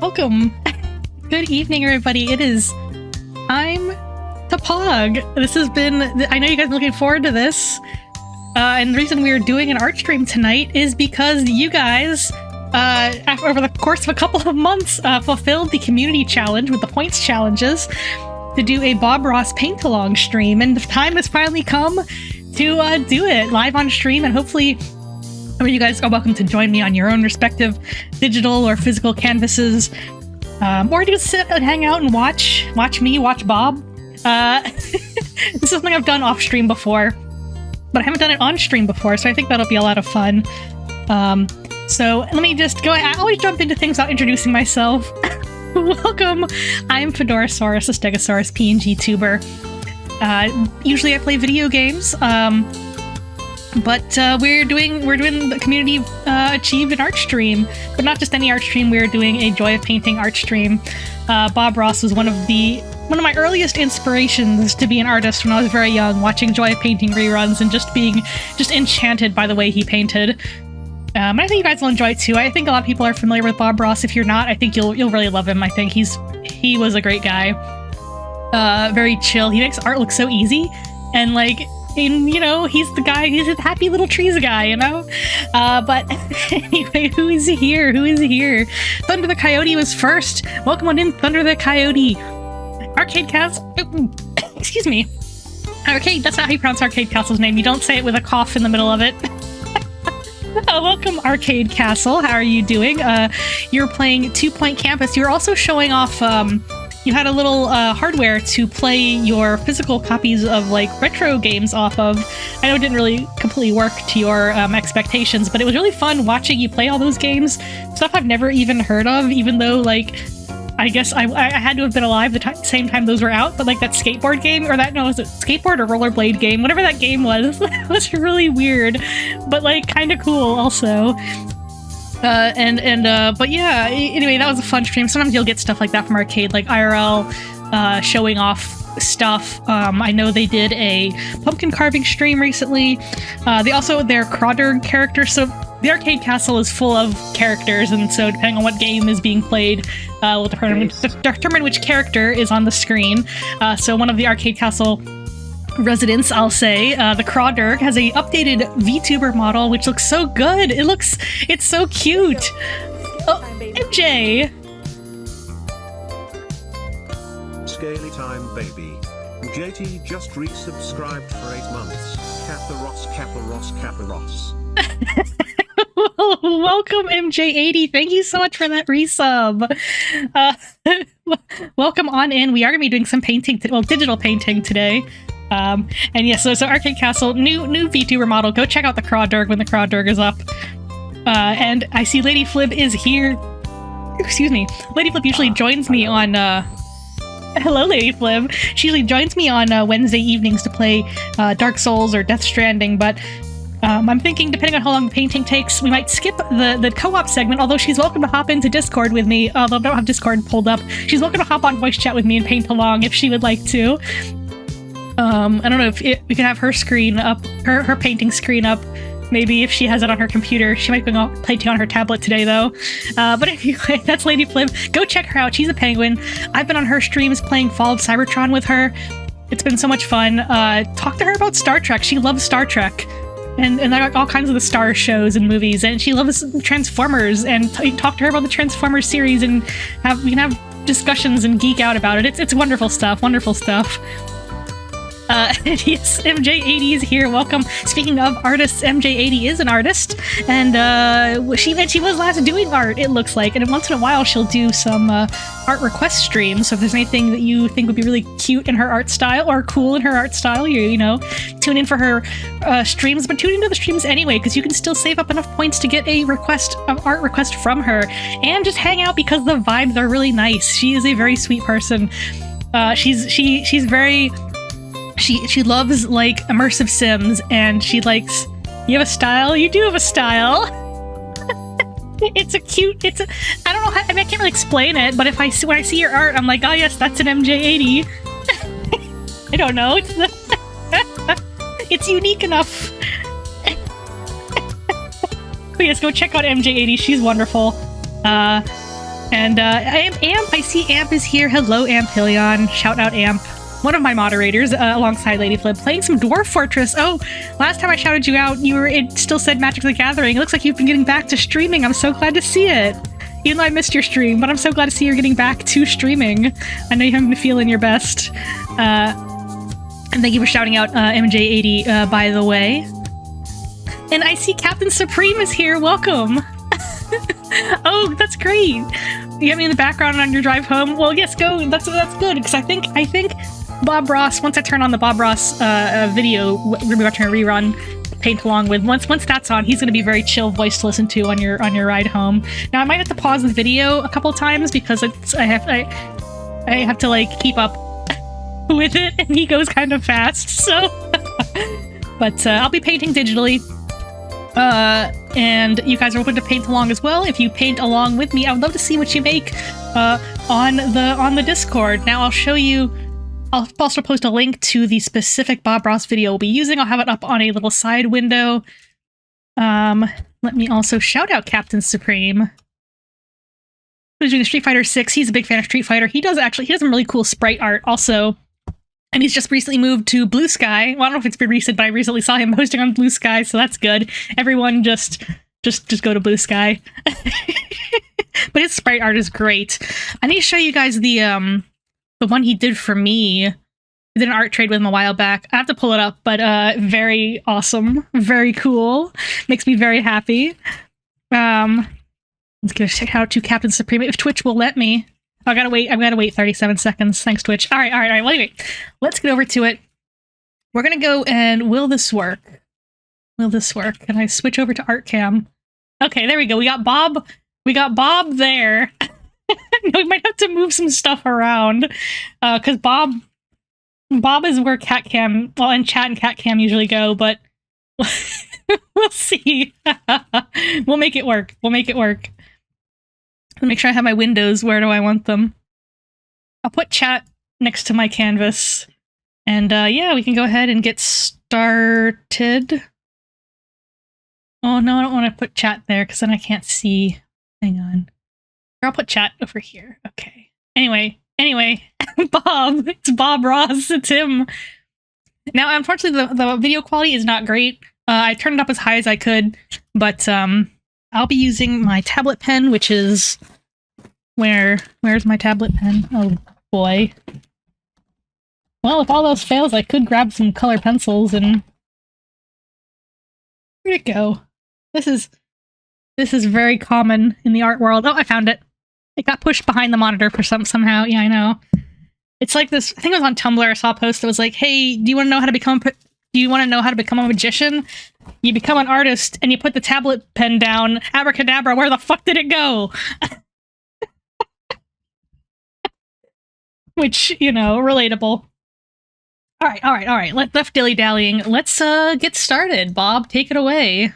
Welcome. Good evening, everybody. It is time to Pog. This has been, I know you guys are looking forward to this. And the reason we are doing an art stream tonight is because you guys, over the course of a couple of months, fulfilled the community challenge with the points challenges to do a Bob Ross paint-along stream. And the time has finally come to do it live on stream, and hopefully you guys are welcome to join me on your own respective digital or physical canvases, or just sit and hang out and watch Bob. This is something I've done off stream before, but I haven't done it on stream before, so I think that'll be a lot of fun. So let me just go. I always jump into things without introducing myself. Welcome. I'm Fedorasaurus, a Stegosaurus PNG tuber. Usually I play video games, but we're doing the community achieved an art stream, but not just any art stream. We're doing a Joy of Painting art stream. Bob Ross was one of my earliest inspirations to be an artist when I was very young, watching Joy of Painting reruns and just being enchanted by the way he painted. And I think you guys will enjoy it too. I think a lot of people are familiar with Bob Ross. If you're not, I think you'll really love him. I think he was a great guy. Very chill. He makes art look so easy, and he's a happy little trees guy, you know? But anyway, who is here? Thunder the Coyote was first. Welcome on in, Thunder the Coyote. Arcade Castle. Excuse me. Arcade, that's not how you pronounce Arcade Castle's name. You don't say it with a cough in the middle of it. Welcome, Arcade Castle. How are you doing? You're playing 2 Point Campus. You're also showing off, you had a little hardware to play your physical copies of retro games off of. I know it didn't really completely work to your expectations, but it was really fun watching you play all those games. Stuff I've never even heard of, even though I guess I had to have been alive the same time those were out, but that skateboard game, was it skateboard or rollerblade game? Whatever that game was, was really weird, but kind of cool also. But yeah, anyway, that was a fun stream. Sometimes you'll get stuff like that from Arcade, like IRL, showing off stuff. I know they did a pumpkin carving stream recently. Their Crawdurg character, so the Arcade Castle is full of characters, and so depending on what game is being played, will determine which character is on the screen. So one of the Arcade Castle residents, I'll say, the Crawdurg, has a updated VTuber model, which looks so good. It's so cute. Oh, MJ! Scaly time, baby. JT just resubscribed for 8 months. Kappa Ross. Welcome, MJ80. Thank you so much for that resub. Welcome on in. We are going to be doing some painting, digital painting today. And yes, so Arcade Castle, new VTuber model. Go check out the Crawdurg when the Crawdurg is up. And I see Lady Flib is here. Excuse me. Lady Flib usually joins me on... Hello, Lady Flib. She usually joins me on Wednesday evenings to play Dark Souls or Death Stranding, but I'm thinking, depending on how long the painting takes, we might skip the co-op segment, although she's welcome to hop into Discord with me, although I don't have Discord pulled up. She's welcome to hop on voice chat with me and paint along if she would like to. I don't know if we can have her screen up, her painting screen up. Maybe if she has it on her computer. She might be going to play on her tablet today, though. But anyway, that's Lady Flib. Go check her out. She's a penguin. I've been on her streams playing Fall of Cybertron with her. It's been so much fun. Talk to her about Star Trek. She loves Star Trek. And all kinds of the Star shows and movies. And she loves Transformers. And talk to her about the Transformers series. And we can have discussions and geek out about it. It's wonderful stuff. Wonderful stuff. Yes, MJ80 is here. Welcome. Speaking of artists, MJ80 is an artist, and she was last doing art, it looks like, and once in a while she'll do some art request streams. So if there's anything that you think would be really cute in her art style or cool in her art style, you know, tune in for her streams, but tune into the streams anyway, because you can still save up enough points to get a art request from her, and just hang out because the vibes are really nice. She is a very sweet person. She's very... She loves immersive sims, and she likes... You have a style? You do have a style. I don't know how, I can't really explain it, but when I see your art, I'm like, oh yes, that's an MJ80. I don't know. It's unique enough. But yes, go check out MJ80. She's wonderful. And Amp, I see Amp is here. Hello, Ampilion. Shout out Amp. One of my moderators, alongside Lady Flip, playing some Dwarf Fortress. Oh, last time I shouted you out, it still said Magic the Gathering. It looks like you've been getting back to streaming. I'm so glad to see it. Even though I missed your stream, but I'm so glad to see you're getting back to streaming. I know you haven't been feeling your best. And thank you for shouting out MJ80, by the way. And I see Captain Supreme is here. Welcome. Oh, that's great. You have me in the background on your drive home. Well, yes, go. That's good, because I think Bob Ross. Once I turn on the Bob Ross video, we're gonna be watching a rerun. Paint along with once that's on, he's gonna be a very chill voice to listen to on your ride home. Now I might have to pause the video a couple times because I have to like keep up with it, and he goes kind of fast. So, but I'll be painting digitally. And you guys are welcome to paint along as well. If you paint along with me, I would love to see what you make on the Discord. Now I'll show you. I'll also post a link to the specific Bob Ross video we'll be using. I'll have it up on a little side window. Let me also shout out Captain Supreme, who's doing Street Fighter 6. He's a big fan of Street Fighter. He does some really cool sprite art also. And he's just recently moved to Blue Sky. Well, I don't know if it's been recent, but I recently saw him posting on Blue Sky, so that's good. Everyone just go to Blue Sky. But his sprite art is great. I need to show you guys the one he did for me. I did an art trade with him a while back. I have to pull it up, but very awesome. Very cool. Makes me very happy. Let's give a shout out to Captain Supreme, if Twitch will let me. I gotta wait 37 seconds. Thanks, Twitch. All right. Well, anyway, let's get over to it. We're gonna go and will this work? Will this work? Can I switch over to art cam? Okay, there we go. We got Bob. We got Bob there. We might have to move some stuff around because Bob is where Cat Cam, well, and Chat and Cat Cam usually go, but we'll see. We'll make it work. Make sure I have my windows. Where do I want them? I'll put chat next to my canvas. And yeah, we can go ahead and get started. Oh no, I don't want to put chat there because then I can't see. Hang on. Or I'll put chat over here. Okay. Anyway, Bob. It's Bob Ross. It's him. Now, unfortunately, the video quality is not great. I turned it up as high as I could, but I'll be using my tablet pen, which is where's my tablet pen? Oh boy. Well, if all else fails, I could grab some color pencils and where'd it go? This is very common in the art world. Oh, I found it. It got pushed behind the monitor for somehow. Yeah, I know. It's like this. I think it was on Tumblr. I saw a post that was like, "Hey, do you want to know how to become a magician? You become an artist and you put the tablet pen down. Abracadabra, where the fuck did it go?" Which, you know, relatable. All right. Left dilly-dallying. Let's get started. Bob, take it away.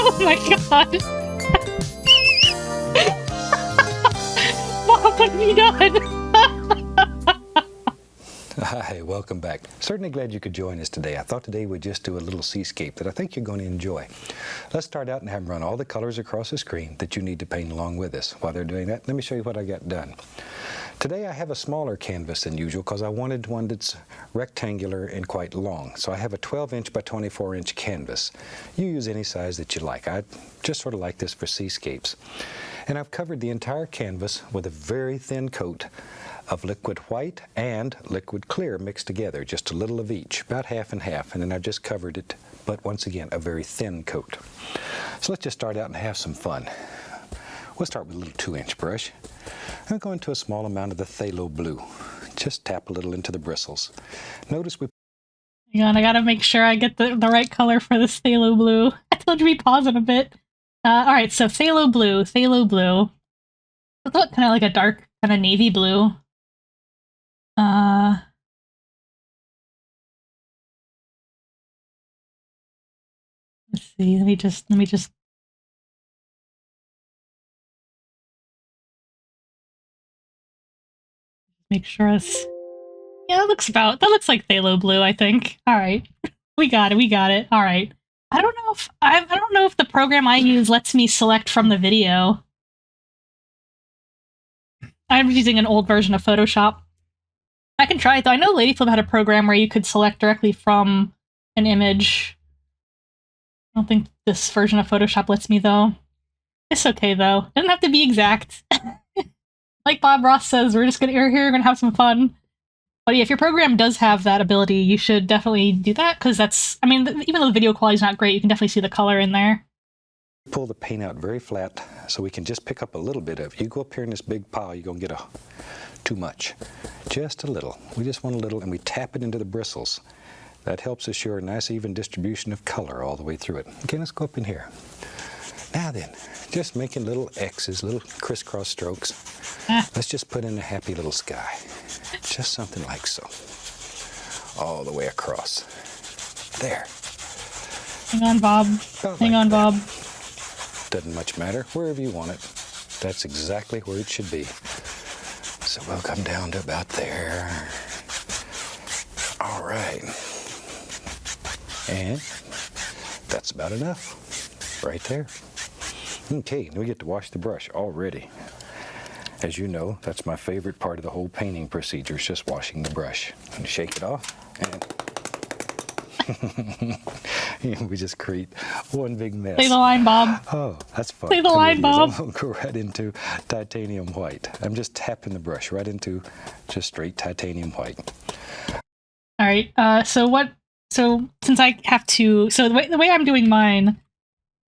Oh my god. Bob, what have you done? Hi, welcome back. Certainly glad you could join us today. I thought today we'd just do a little seascape that I think you're going to enjoy. Let's start out and have them run all the colors across the screen that you need to paint along with us. While they're doing that, let me show you what I got done. Today I have a smaller canvas than usual because I wanted one that's rectangular and quite long. So I have a 12-inch by 24-inch canvas. You use any size that you like. I just sort of like this for seascapes. And I've covered the entire canvas with a very thin coat of liquid white and liquid clear mixed together, just a little of each, about half and half, and then I've just covered it, but once again, a very thin coat. So let's just start out and have some fun. We'll start with a little 2-inch brush. I'm going to a small amount of the phthalo blue. Just tap a little into the bristles. Notice we... Hang on, I gotta make sure I get the right color for this phthalo blue. I told you we pause it a bit. Alright, so phthalo blue. It looked kind of like a dark, kind of navy blue. see. Let me just make sure it's, yeah, that looks like phthalo blue, I think. All right. We got it. All right. I don't know if the program I use lets me select from the video. I'm using an old version of Photoshop. I can try it though. I know Ladyflip had a program where you could select directly from an image. I don't think this version of Photoshop lets me though. It's okay though. It doesn't have to be exact. Like Bob Ross says, we're here, we're gonna have some fun. But yeah, if your program does have that ability, you should definitely do that, because that's, I mean, even though the video quality is not great, you can definitely see the color in there. Pull the paint out very flat so we can just pick up a little bit of it. You go up here in this big pile, you're going to get too much. Just a little. We just want a little, and we tap it into the bristles. That helps assure a nice even distribution of color all the way through it. Okay, let's go up in here. Now then, just making little X's, little crisscross strokes. Let's just put in a happy little sky. Just something like so. All the way across. There. Hang on, Bob. Hang on, Bob. Doesn't much matter. Wherever you want it. That's exactly where it should be. So we'll come down to about there. All right. And that's about enough. Right there. Okay, we get to wash the brush already. As you know, that's my favorite part of the whole painting procedure, is just washing the brush. And shake it off, and we just create one big mess. Say the line, Bob. Oh, that's fun. Say the line, Bob. I'm going to go right into titanium white. I'm just tapping the brush right into just straight titanium white. All right, so since I have to, so the way I'm doing mine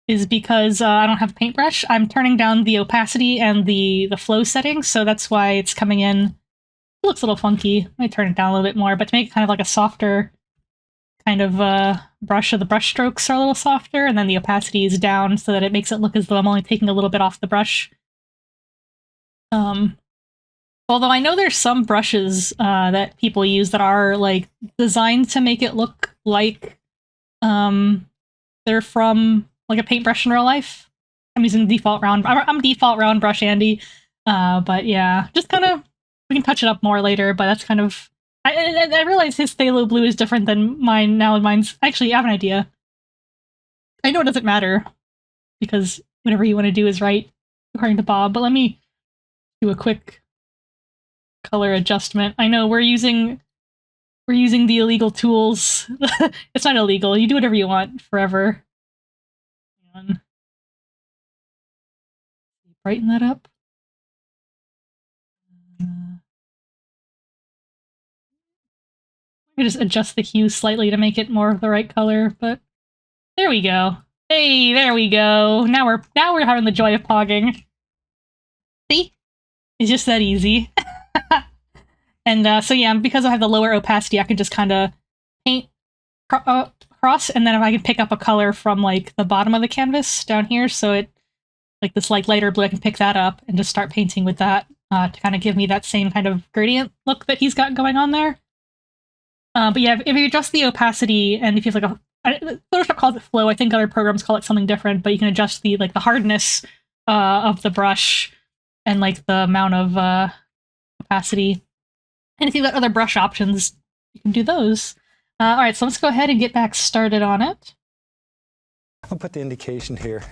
is because I don't have a paintbrush, I'm turning down the opacity and the flow settings, so that's why it's coming in. It looks a little funky. I might turn it down a little bit more, but to make it kind of like a softer kind of brush, so the brush strokes are a little softer, and then the opacity is down so that it makes it look as though I'm only taking a little bit off the brush. Although I know there's some brushes that people use that are like designed to make it look like they're from like a paintbrush in real life. I'm using default round. I'm default round brush Andy. But yeah, just kind of, we can touch it up more later. But that's kind of, I realize his phthalo blue is different than mine now. Mine's actually, I have an idea. I know it doesn't matter because whatever you want to do is right, according to Bob. But let me do a quick color adjustment. I know we're using the illegal tools. It's not illegal. You do whatever you want forever. Brighten that up. I just adjust the hue slightly to make it more of the right color, but there we go. Hey, there we go. Now we're having the joy of pogging. See? It's just that easy. And so yeah, because I have the lower opacity, I can just kind of paint across, and then if I can pick up a color from like the bottom of the canvas down here, so it like this like lighter blue, I can pick that up and just start painting with that to kind of give me that same kind of gradient look that he's got going on there. But yeah, if you adjust the opacity, and if you have like Photoshop calls it flow, I think other programs call it something different, but you can adjust the like the hardness of the brush and like the amount of opacity. And if you've got other brush options, you can do those. All right, so let's go ahead and get back started on it. I'll put the indication here,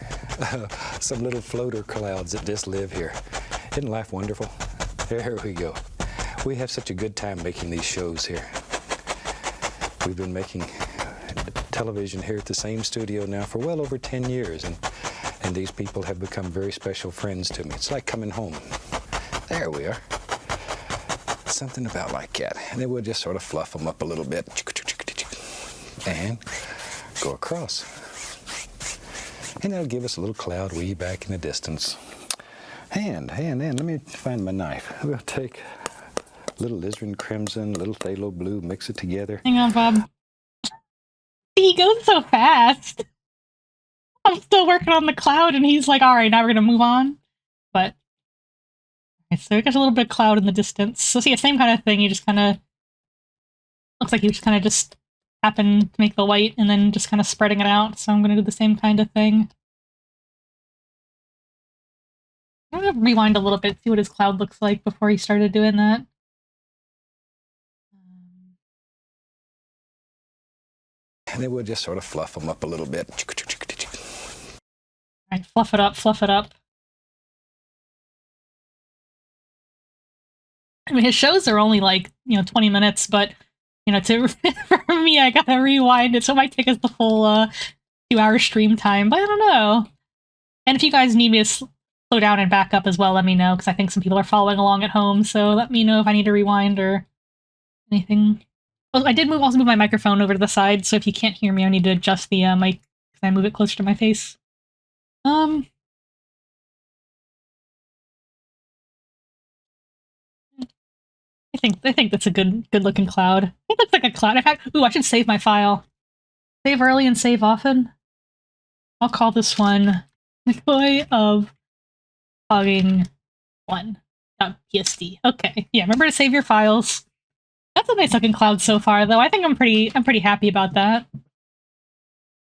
some little floater clouds that just live here. Isn't life wonderful? There we go. We have such a good time making these shows here. We've been making television here at the same studio now for well over 10 years, and these people have become very special friends to me. It's like coming home. There we are. Something about like that. And then we'll just sort of fluff them up a little bit. And go across. And that'll give us a little cloud way back in the distance. And let me find my knife. We'll take a little alizarin crimson, a little phthalo blue, mix it together. Hang on, Bob. He goes so fast. I'm still working on the cloud, and he's like, all right, now we're going to move on. But, okay, so we got a little bit of cloud in the distance. So see, same kind of thing. You just kind of, looks like you just kind of just happen to make the white and then just kind of spreading it out. So I'm going to do the same kind of thing. I'm going to rewind a little bit, see what his cloud looks like before he started doing that. And then we'll just sort of fluff them up a little bit. All right, fluff it up, fluff it up. I mean, his shows are only like, 20 minutes, but, for me, I gotta rewind it, so it might take us the full 2-hour stream time, but I don't know. And if you guys need me to slow down and back up as well, let me know, because I think some people are following along at home, so let me know if I need to rewind or anything. Oh, I did also move my microphone over to the side, so if you can't hear me, I need to adjust the mic, because I move it closer to my face. I think that's a good looking cloud. It looks like a cloud. In fact, ooh, I should save my file. Save early and save often. I'll call this one Joy of Pogging 1.psd. Okay, yeah, remember to save your files. That's a nice looking cloud so far, though. I think I'm pretty happy about that.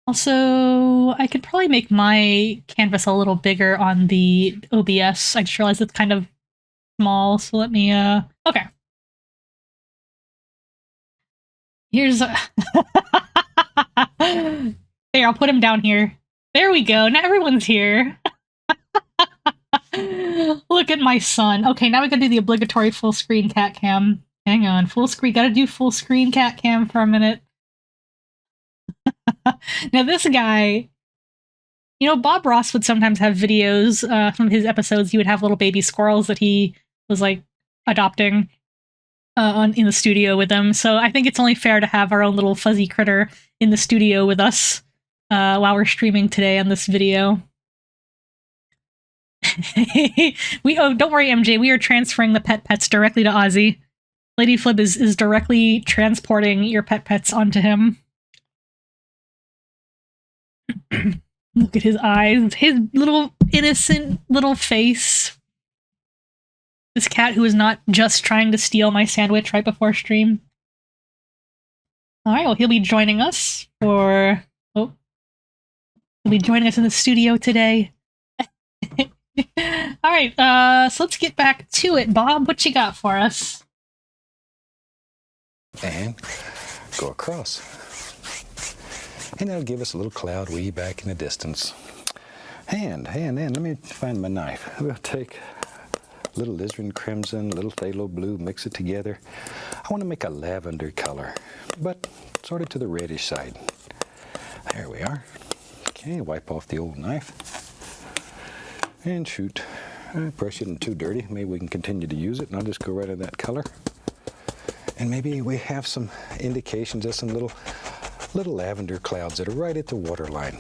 Also, I could probably make my canvas a little bigger on the OBS. I just realized it's kind of small, so let me okay. Here's there, I'll put him down here. There we go. Now everyone's here. Look at my son. Okay, now we gotta do the obligatory full screen cat cam. Hang on, full screen. Gotta do full screen cat cam for a minute. Now this guy, Bob Ross would sometimes have videos from his episodes. He would have little baby squirrels that he was like adopting in the studio with them. So I think it's only fair to have our own little fuzzy critter in the studio with us while we're streaming today on this video. Don't worry, MJ. We are transferring the pets directly to Ozzy. Lady Flib is directly transporting your pets onto him. Look at his eyes, his little innocent little face. This cat who is not just trying to steal my sandwich right before stream. Alright, well, he'll be joining us for... Oh. He'll be joining us in the studio today. Alright, so let's get back to it. Bob, what you got for us? And go across. And that'll give us a little cloud way back in the distance. And let me find my knife. We'll take a little alizarin crimson, a little phthalo blue, mix it together. I want to make a lavender color, but sort of to the reddish side. There we are. Okay, wipe off the old knife. And shoot. Brush it isn't too dirty. Maybe we can continue to use it, and I'll just go right in that color. And maybe we have some indications of some little lavender clouds that are right at the waterline.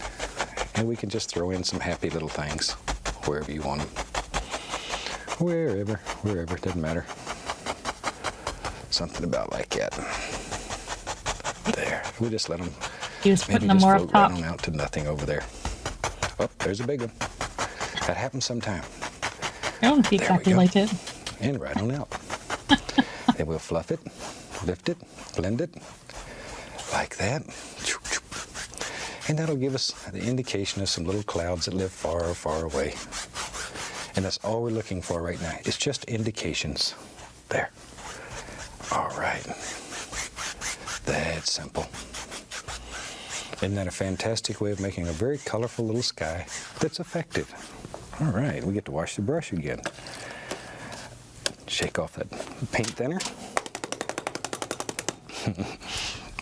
And we can just throw in some happy little things wherever you want them. Wherever, it doesn't matter. Something about like that. There, we just let them, He was putting them more up top. Right on out to nothing over there. Oh, there's a big one. That happens sometime. I don't see exactly like it. And right on out. Then we'll fluff it, lift it, blend it, like that. And that'll give us the indication of some little clouds that live far, far away. And that's all we're looking for right now. It's just indications. There. All right. That's simple. Isn't that a fantastic way of making a very colorful little sky that's effective? All right, we get to wash the brush again. Shake off that paint thinner.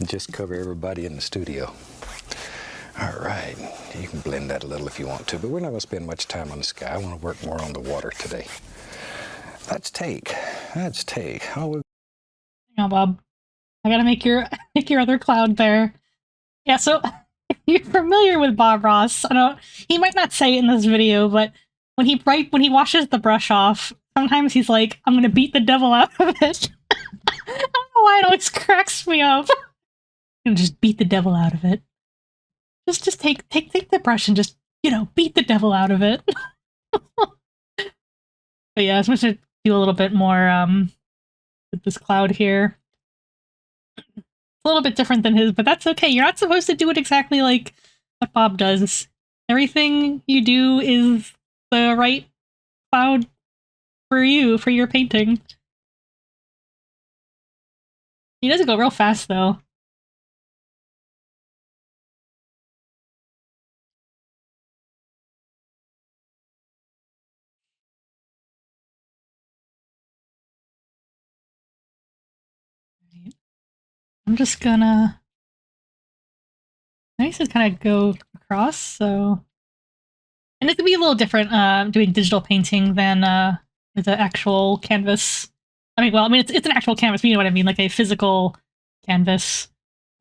Just cover everybody in the studio. All right, you can blend that a little if you want to, but we're not going to spend much time on the sky. I want to work more on the water today. Let's take. Oh, Hang on, Bob. I gotta make your other cloud there. Yeah, so if you're familiar with Bob Ross, he might not say it in this video, but when he washes the brush off, sometimes he's like, "I'm gonna beat the devil out of it." I don't know why it always cracks me up. And just beat the devil out of it. Just take the brush and just, beat the devil out of it. But yeah, I'm supposed to do a little bit more with this cloud here. a little bit different than his, but that's okay. You're not supposed to do it exactly like what Bob does. Everything you do is the right cloud for you, for your painting. He doesn't go real fast, though. I'm just gonna... I to kind of go across, so... And it could be a little different doing digital painting than with the actual canvas. I mean, it's an actual canvas, but you know what I mean, like a physical canvas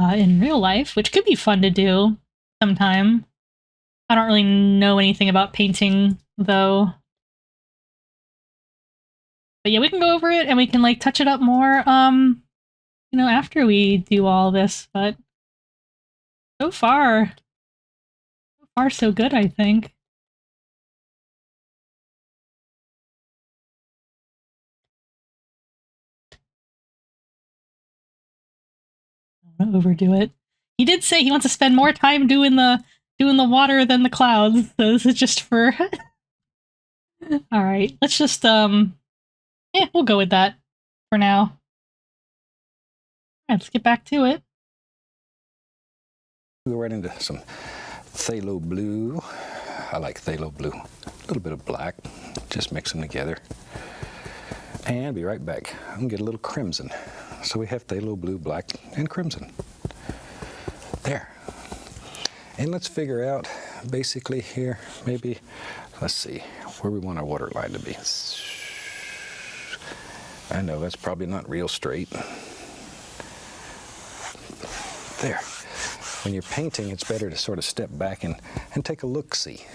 in real life, which could be fun to do sometime. I don't really know anything about painting, though. But yeah, we can go over it and we can like touch it up more, after we do all this. But so far so good, I think. I don't want to overdo it. He did say he wants to spend more time doing the water than the clouds. So this is just for. All right, let's just we'll go with that for now. All right, let's get back to it. We'll go right into some phthalo blue. I like phthalo blue. A little bit of black. Just mix them together. And be right back. I'm gonna get a little crimson. So we have phthalo blue, black, and crimson. There. And let's figure out, basically here, maybe, let's see, where we want our water line to be. I know that's probably not real straight. There. When you're painting, it's better to sort of step back and take a look-see.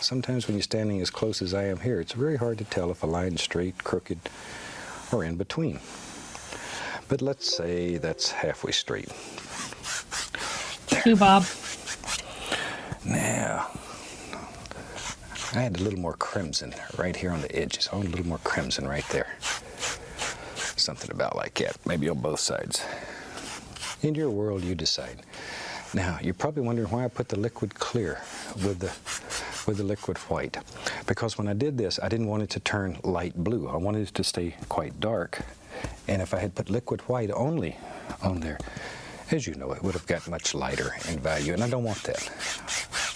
Sometimes when you're standing as close as I am here, it's very hard to tell if a line's straight, crooked, or in between. But let's say that's halfway straight. Thank you, Bob. Now, I had a little more crimson right here on the edges. I want a little more crimson right there. Something about like that, maybe on both sides. In your world, you decide. Now, you're probably wondering why I put the liquid clear with the liquid white. Because when I did this, I didn't want it to turn light blue. I wanted it to stay quite dark. And if I had put liquid white only on there, as you know, it would have got much lighter in value, and I don't want that.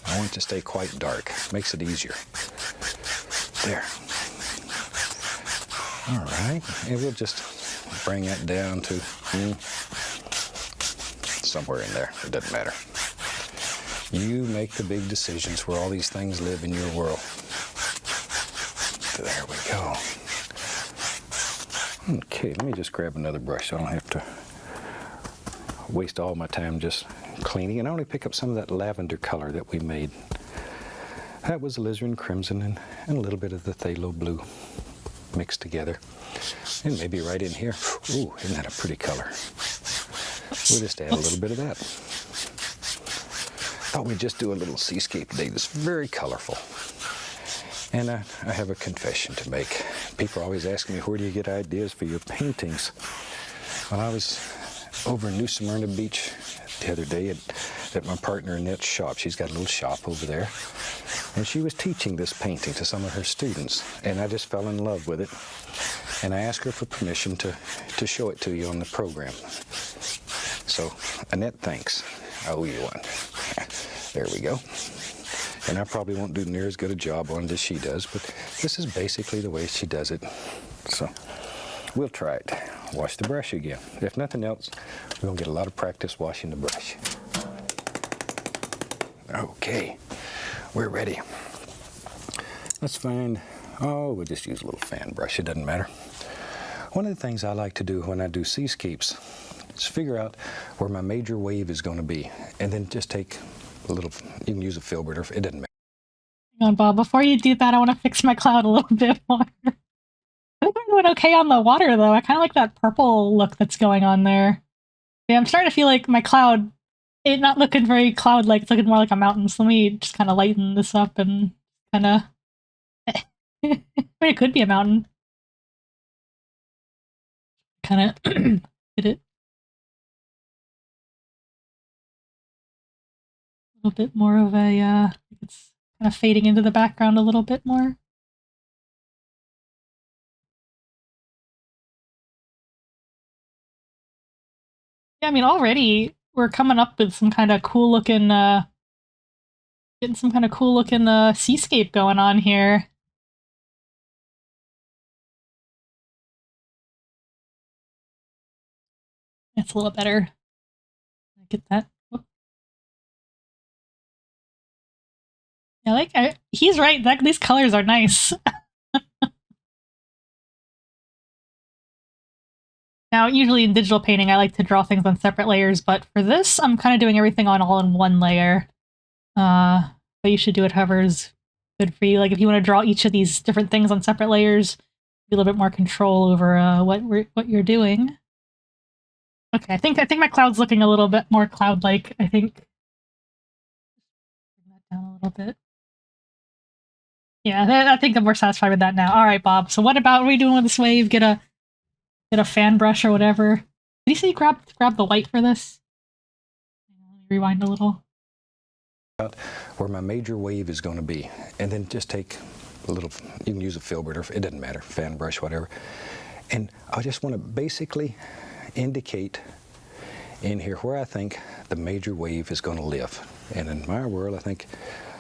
I want it to stay quite dark. Makes it easier. There. All right, and we'll just bring that down to somewhere in there. It doesn't matter. You make the big decisions where all these things live in your world. There we go. Okay, let me just grab another brush so I don't have to waste all my time just cleaning. And I only pick up some of that lavender color that we made. That was alizarin crimson and a little bit of the phthalo blue mixed together. And maybe right in here. Ooh, isn't that a pretty color? We'll just add a little bit of that. Thought we'd just do a little seascape today that's very colorful. And I have a confession to make. People always ask me, where do you get ideas for your paintings? Well, I was over in New Smyrna Beach the other day at my partner Annette's shop. She's got a little shop over there. And she was teaching this painting to some of her students. And I just fell in love with it. And I asked her for permission to show it to you on the program. So, Annette, thanks. I owe you one. There we go. And I probably won't do near as good a job on it as she does, but this is basically the way she does it. So we'll try it. Wash the brush again. If nothing else, we're going to get a lot of practice washing the brush. Okay, we're ready. Let's find, we'll just use a little fan brush. It doesn't matter. One of the things I like to do when I do seascapes is figure out where my major wave is going to be, and then just take a little, you can use a filbert, or it doesn't matter. Hang on, Bob. Before you do that, I want to fix my cloud a little bit more. I think we're doing okay on the water, though. I kind of like that purple look that's going on there. Yeah, I'm starting to feel like my cloud, it's not looking very cloud-like. It's looking more like a mountain. So let me just kind of lighten this up and kind of... I mean, it could be a mountain. Kind of hit it. little bit more of a, it's kind of fading into the background a little bit more. Yeah, I mean, already we're coming up with some kind of cool looking, getting some kind of cool looking seascape going on here. It's a little better. Get that. He's right. These colors are nice. Now, usually in digital painting, I like to draw things on separate layers, but for this, I'm kind of doing everything on all in one layer. But you should do it however is good for you. Like if you want to draw each of these different things on separate layers, be a little bit more control over what you're doing. Okay, I think my cloud's looking a little bit more cloud-like. I think bring that down a little bit. Yeah, I think I'm more satisfied with that now. All right, Bob. So what are we doing with this wave? Get a fan brush or whatever. Did you say grab the white for this? Rewind a little. Where my major wave is going to be, and then just take a little, you can use a filbert or it doesn't matter, fan brush, whatever. And I just want to basically indicate in here where I think the major wave is going to live. And in my world, I think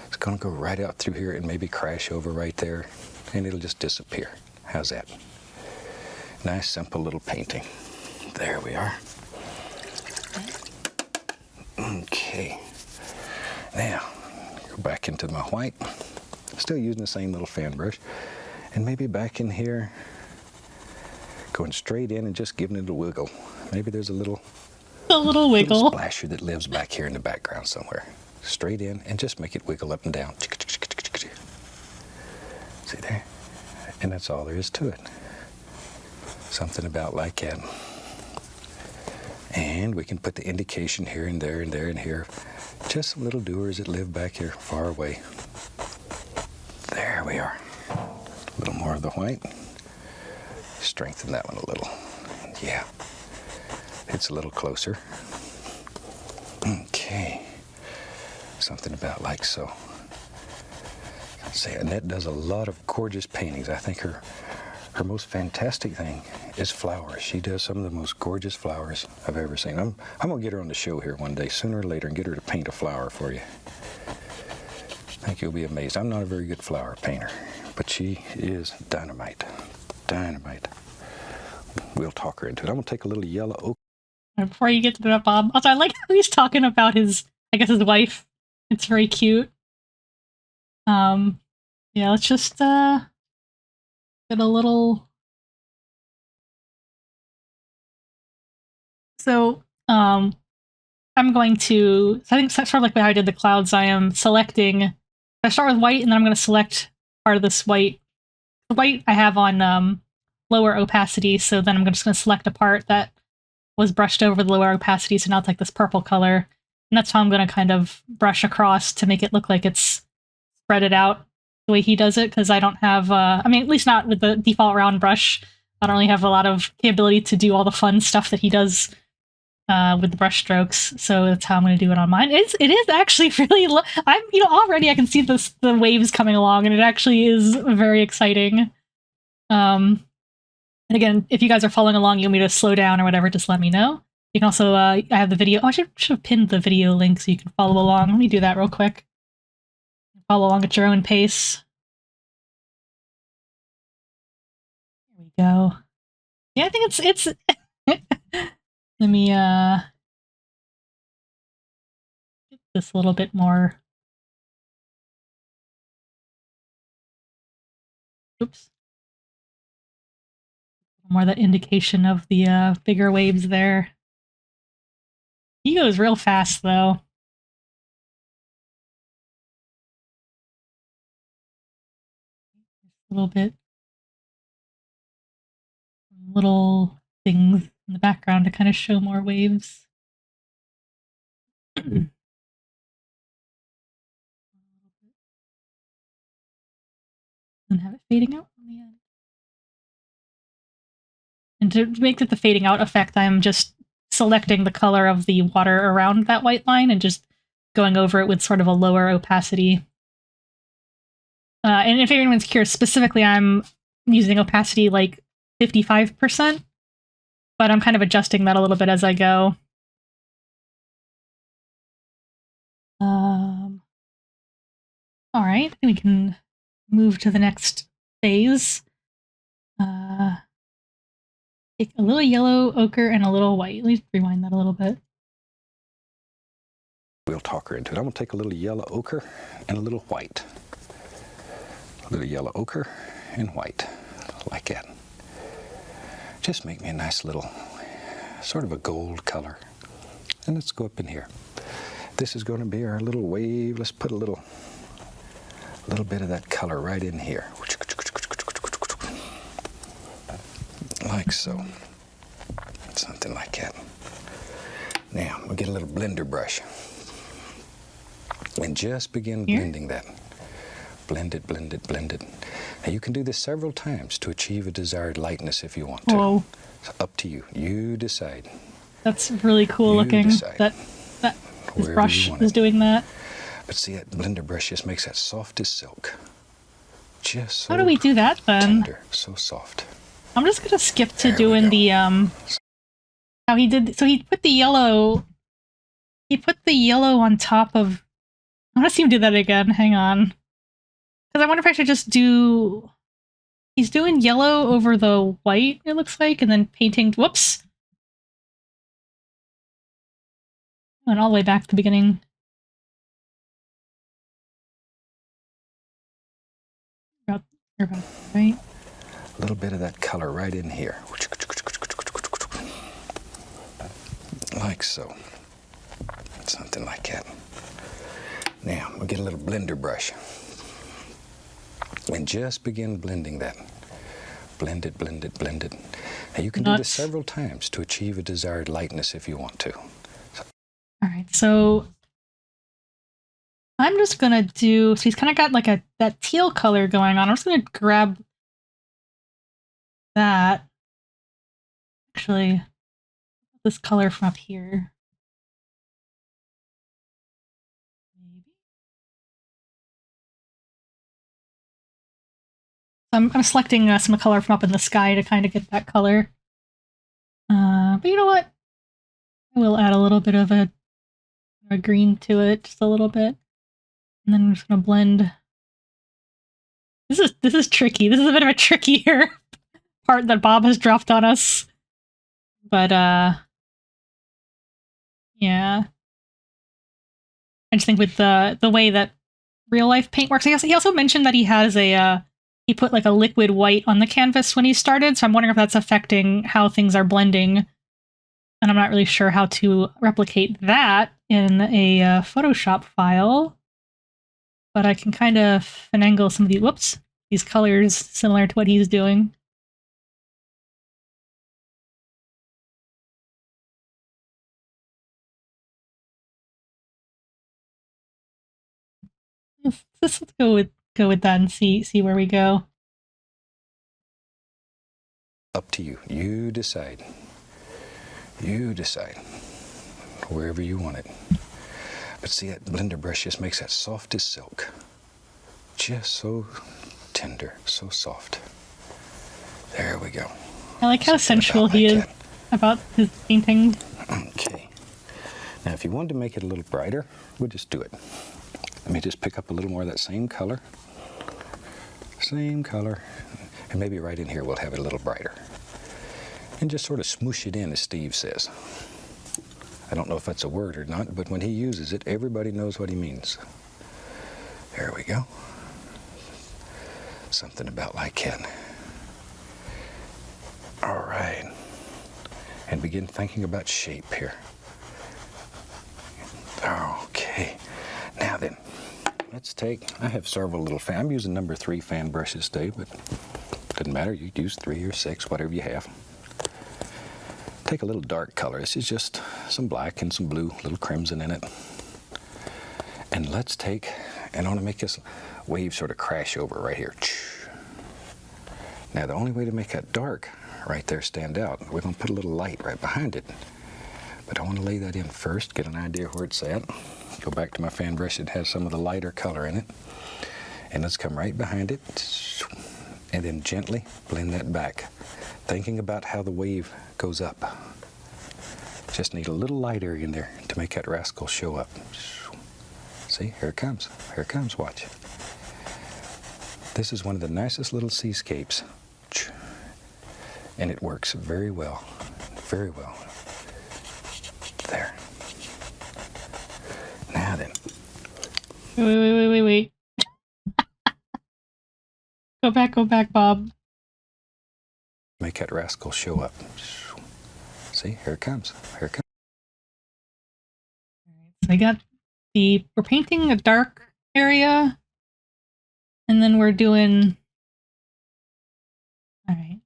it's going to go right out through here and maybe crash over right there, and it'll just disappear. How's that? Nice, simple little painting. There we are. Okay. Now, go back into my white. Still using the same little fan brush. And maybe back in here, going straight in and just giving it a wiggle. Maybe there's a little wiggle splasher that lives back here in the background somewhere. Straight in and just make it wiggle up and down. See there? And that's all there is to it. Something about like that. And we can put the indication here and there and there and here. Just some little doers that live back here far away. There we are. A little more of the white. Strengthen that one a little. Yeah. It's a little closer. Okay. Something about like so. See, Annette does a lot of gorgeous paintings. I think her most fantastic thing is flowers. She does some of the most gorgeous flowers I've ever seen. I'm gonna get her on the show here one day, sooner or later, and get her to paint a flower for you. I think you'll be amazed. I'm not a very good flower painter, but she is dynamite. Dynamite. We'll talk her into it. I'm gonna take a little yellow ochre. Before you get to that, Bob, also I like how he's talking about his wife. It's very cute. Yeah, let's just get a little. So, I'm going to. So I think sort of like how I did the clouds. I am selecting. I start with white, and then I'm going to select part of this white. The white I have on lower opacity, so then I'm just going to select a part that was brushed over the lower opacity, so now it's like this purple color. And that's how I'm going to kind of brush across to make it look like it's spread it out the way he does it, because I don't have, I mean, at least not with the default round brush. I don't really have a lot of capability to do all the fun stuff that he does with the brush strokes, so that's how I'm going to do it on mine. It is actually really, I'm, already I can see the waves coming along, and it actually is very exciting. And again, if you guys are following along, you want me to slow down or whatever, just let me know. You can also, I have the video. Oh, I should have pinned the video link so you can follow along. Let me do that real quick. Follow along at your own pace. There we go. Yeah, I think it's let me get this a little bit more. Oops. More that indication of the bigger waves there. He goes real fast though. A little bit. Little things in the background to kind of show more waves. And have it fading out on the end. And to make it the fading out effect, I'm just selecting the color of the water around that white line and just going over it with sort of a lower opacity. And if anyone's curious, specifically, I'm using opacity like 55%, but I'm kind of adjusting that a little bit as I go. All right, we can move to the next phase. Take a little yellow, ochre, and a little white. Let me rewind that a little bit. We'll talk her into it. I'm going to take a little yellow ochre and a little white. A little yellow ochre and white, like that. Just make me a nice little, sort of a gold color. And let's go up in here. This is going to be our little wave. Let's put a little bit of that color right in here. Like so. Something like that. Now, we'll get a little blender brush. And just begin blending that. Blend it, blend it, blend it. Now you can do this several times to achieve a desired lightness if you want to. Whoa. It's up to you. You decide. That's really cool looking. That this brush is doing that. But see, that blender brush just makes that soft as silk. Just so how do we do that then? Tender, so soft. I'm just gonna skip to doing the how he did. So he put the yellow. He put the yellow on top of. I want to see him do that again. Hang on, because I wonder if I should just do. He's doing yellow over the white. It looks like, and then painting. Whoops. Went all the way back to the beginning. Right. A little bit of that color right in here. Like so. Something like that. Now, we'll get a little blender brush. And just begin blending that. Blend it, blend it, blend it. Now you can do this several times to achieve a desired lightness if you want to. Alright, so I'm just gonna do, so he's kind of got like that teal color going on. I'm just gonna grab that. Actually, this color from up here. Maybe. I'm selecting some color from up in the sky to kind of get that color. But you know what? I will add a little bit of a green to it, just a little bit. And then I'm just gonna blend. This is tricky. This is a bit of a trickier part that Bob has dropped on us. But yeah. I just think with the way that real life paint works, he also mentioned that he has he put like a liquid white on the canvas when he started, so I'm wondering if that's affecting how things are blending. And I'm not really sure how to replicate that in a Photoshop file. But I can kind of finagle some of these colors similar to what he's doing. Let's go with that and see where we go. Up to you. You decide. You decide. Wherever you want it. But see, that blender brush just makes that soft as silk. Just so tender, so soft. There we go. I like how sensual he is about his painting. Okay. Now, if you wanted to make it a little brighter, we'll just do it. Let me just pick up a little more of that same color. Same color. And maybe right in here we'll have it a little brighter. And just sort of smoosh it in, as Steve says. I don't know if that's a word or not, but when he uses it, everybody knows what he means. There we go. Something about like that. All right. And begin thinking about shape here. Okay. Now then, let's take, I have several little fan, I'm using number 3 fan brushes today, but doesn't matter, you can use 3 or 6, whatever you have. Take a little dark color. This is just some black and some blue, a little crimson in it. And let's take, and I want to make this wave sort of crash over right here. Now the only way to make that dark right there stand out, we're going to put a little light right behind it. But I want to lay that in first, get an idea where it's at. Go back to my fan brush that has some of the lighter color in it. And let's come right behind it. And then gently blend that back. Thinking about how the wave goes up. Just need a little light area in there to make that rascal show up. See, here it comes. Here it comes, watch. This is one of the nicest little seascapes. And it works very well. Very well. There. Now then. Wait. Go back, Bob. Make that rascal show up. See, here it comes. Here it comes. So I got we're painting a dark area, and then we're doing, all right,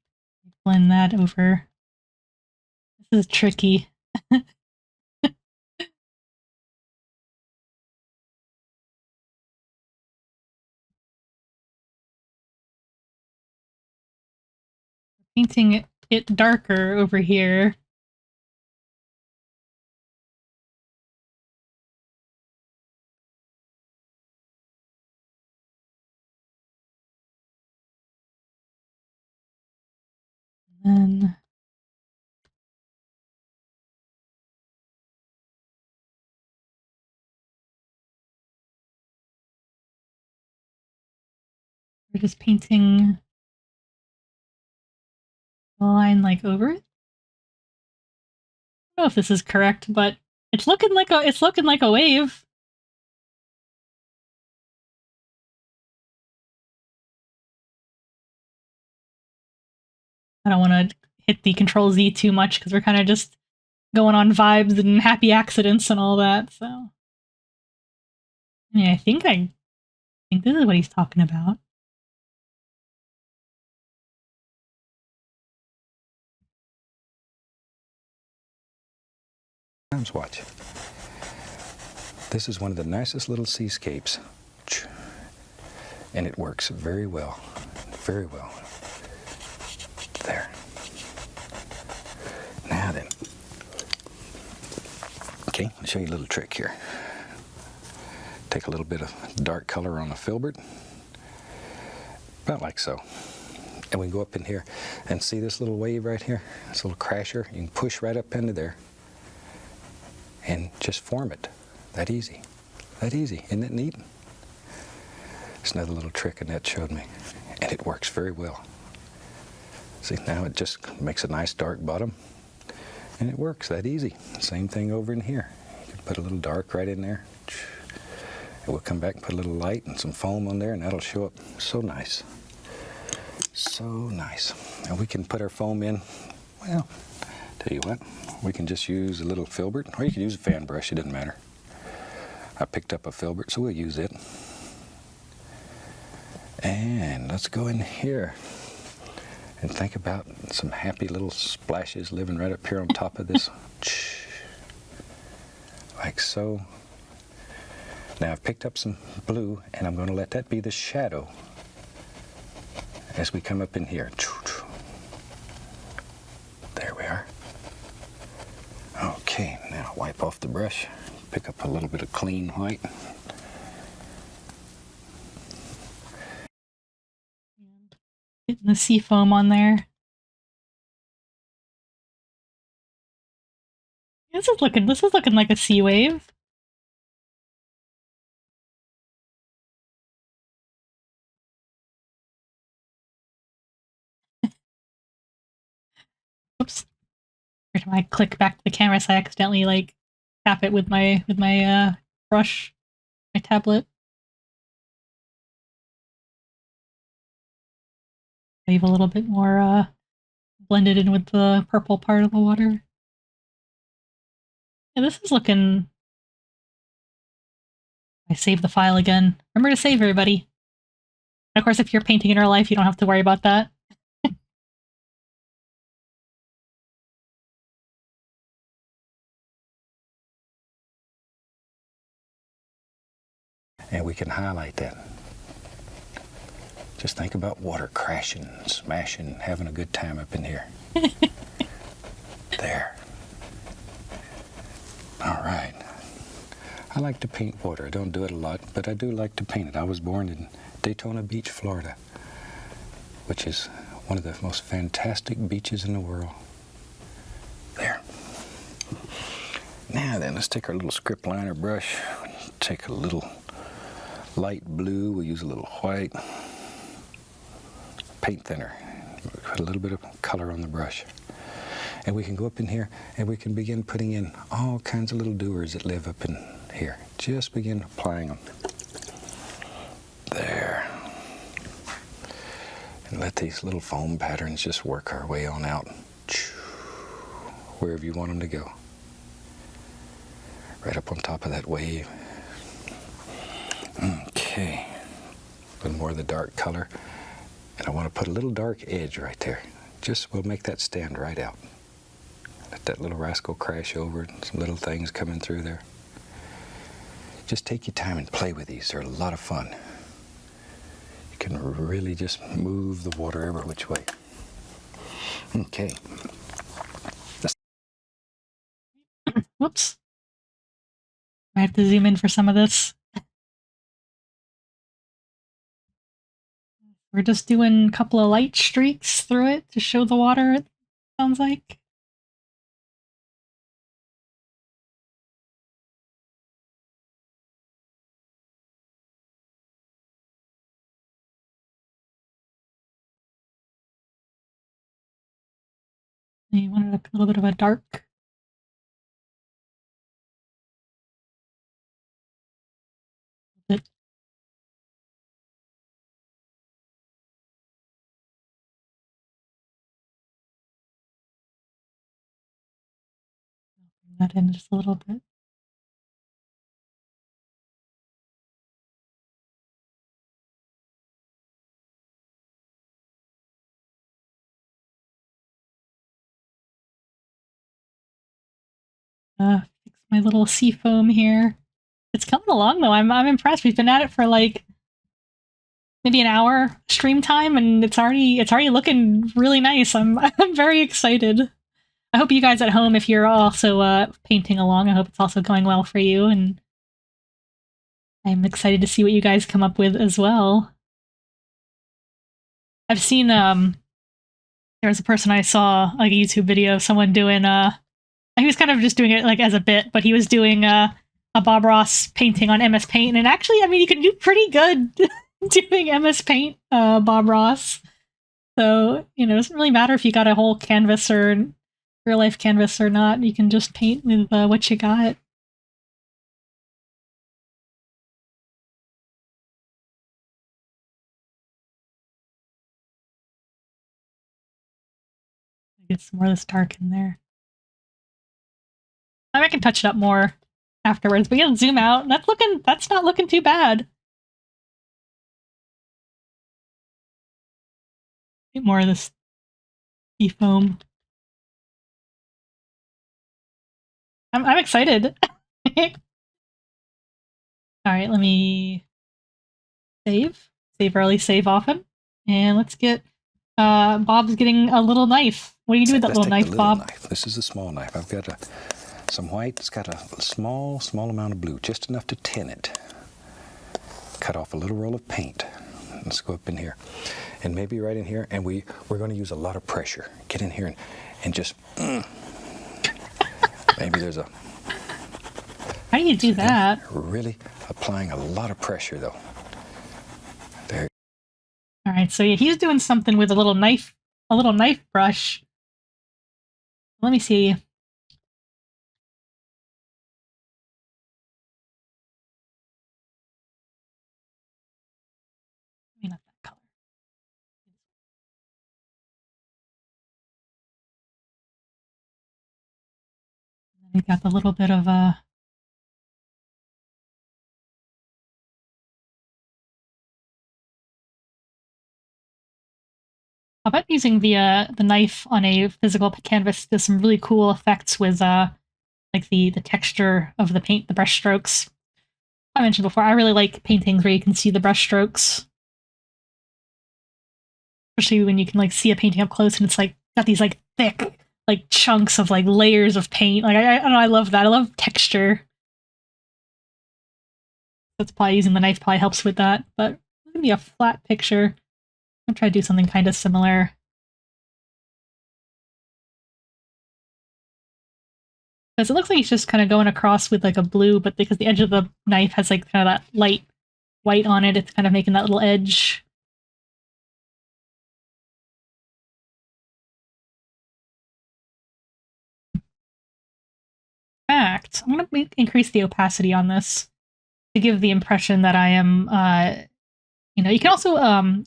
blend that over. This is tricky. Painting it darker over here. And then we're just painting a line like over it. I don't know if this is correct, but it's looking like a wave. I don't want to hit the Control Z too much because we're kind of just going on vibes and happy accidents and all that. So, I mean, I think this is what he's talking about. Watch. This is one of the nicest little seascapes. And it works very well. Very well. There. Now then. Okay, I'll show you a little trick here. Take a little bit of dark color on a filbert. About like so. And we go up in here and see this little wave right here? This little crasher. You can push right up into there and just form it. That easy. That easy. Isn't it neat? It's another little trick Annette showed me. And it works very well. See, now it just makes a nice dark bottom. And it works that easy. Same thing over in here. You can put a little dark right in there. And we'll come back and put a little light and some foam on there, and that'll show up so nice. So nice. And we can put our foam in, well, tell you what, we can just use a little filbert, or you can use a fan brush, it doesn't matter. I picked up a filbert, so we'll use it. And let's go in here and think about some happy little splashes living right up here on top of this. Like so. Now I've picked up some blue, and I'm going to let that be the shadow as we come up in here. There we are. Okay, now wipe off the brush, pick up a little bit of clean white. Getting the sea foam on there. This is looking like a sea wave. Oops. Every time I click back to the camera, so I accidentally like tap it with my brush, my tablet. Leave a little bit more blended in with the purple part of the water. Yeah, this is looking. I saved the file again. Remember to save, everybody. And of course, if you're painting in real life, you don't have to worry about that. And we can highlight that. Just think about water crashing, smashing, having a good time up in here. There. All right. I like to paint water. I don't do it a lot, but I do like to paint it. I was born in Daytona Beach, Florida, which is one of the most fantastic beaches in the world. There. Now then, let's take our little script liner brush, take a little light blue, we'll use a little white, paint thinner, put a little bit of color on the brush. And we can go up in here and we can begin putting in all kinds of little doers that live up in here. Just begin applying them. There. And let these little foam patterns just work our way on out. Wherever you want them to go. Right up on top of that wave. Okay. A little more of the dark color. And I want to put a little dark edge right there. Just, we'll make that stand right out. Let that little rascal crash over it. Some little things coming through there. Just take your time and play with these. They're a lot of fun. You can really just move the water every which way. Okay. Whoops. I have to zoom in for some of this. We're just doing a couple of light streaks through it to show the water, it sounds like. You wanted a little bit of a dark. Bit. Bring that in just a little bit. Fix my little sea foam here. It's coming along though. I'm impressed. We've been at it for like maybe an hour stream time, and it's already looking really nice. I'm very excited. I hope you guys at home, if you're also painting along, I hope it's also going well for you, and I'm excited to see what you guys come up with as well. I've seen there was a person I saw, like a YouTube video of someone doing he was kind of just doing it like as a bit, but he was doing a Bob Ross painting on MS Paint, and actually, I mean, you can do pretty good doing MS Paint Bob Ross. So, you know, it doesn't really matter if you got a whole canvas or real life canvas or not. You can just paint with what you got. Get some more of this dark in there. I can touch it up more afterwards, but you'll zoom out. That's not looking too bad. Get more of this sea foam. I'm excited. Alright, let me save. Save early, save often. And let's get Bob's getting a little knife. What do you do with that little knife, Bob? This is a small knife. I've got some white. It's got a small amount of blue, just enough to tin it. Cut off a little roll of paint. Let's go up in here. And maybe right in here, and we're going to use a lot of pressure. Get in here and just... maybe there's a... How do you do that? Really applying a lot of pressure, though. There. All right, so yeah, he's doing something with a little knife brush. Let me see. Maybe not that color. And then we've got the little bit of I bet using the knife on a physical canvas does some really cool effects with like the texture of the paint, the brush strokes. I mentioned before, I really like paintings where you can see the brush strokes, especially when you can like see a painting up close and it's like got these like thick like chunks of like layers of paint. Like I don't know, I love that. I love texture. That's probably using the knife probably helps with that. But maybe a flat picture. I'll try to do something kind of similar. Because it looks like he's just kind of going across with like a blue, but because the edge of the knife has like kind of that light white on it, it's kind of making that little edge. In fact, I'm going to increase the opacity on this to give the impression that I am, you can also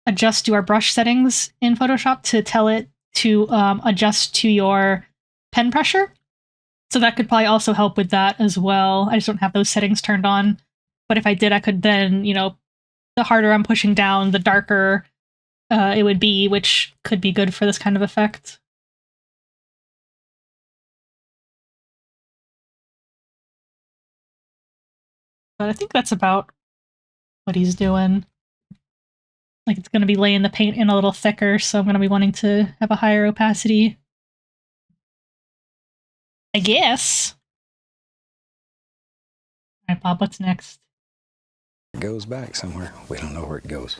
adjust your brush settings in Photoshop to tell it to adjust to your pen pressure. So that could probably also help with that as well. I just don't have those settings turned on. But if I did, I could then, the harder I'm pushing down, the darker it would be, which could be good for this kind of effect. But I think that's about what he's doing. Like it's going to be laying the paint in a little thicker, so I'm going to be wanting to have a higher opacity. I guess. All right, Bob, what's next? It goes back somewhere. We don't know where it goes.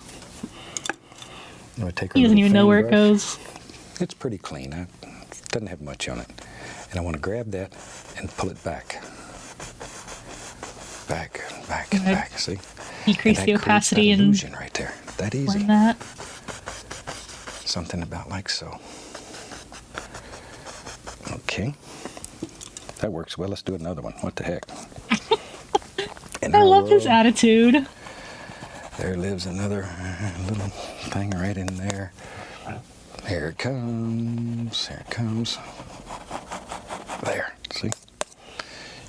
I'm take he doesn't even know where it goes. It's pretty clean. It doesn't have much on it. And I want to grab that and pull it back. Back, and back. See? Decrease the opacity and illusion right there. That easy. Like that. Something about like so. Okay. That works well. Let's do another one. What the heck? I love his attitude. There lives another little thing right in there. Here it comes. Here it comes. There. See?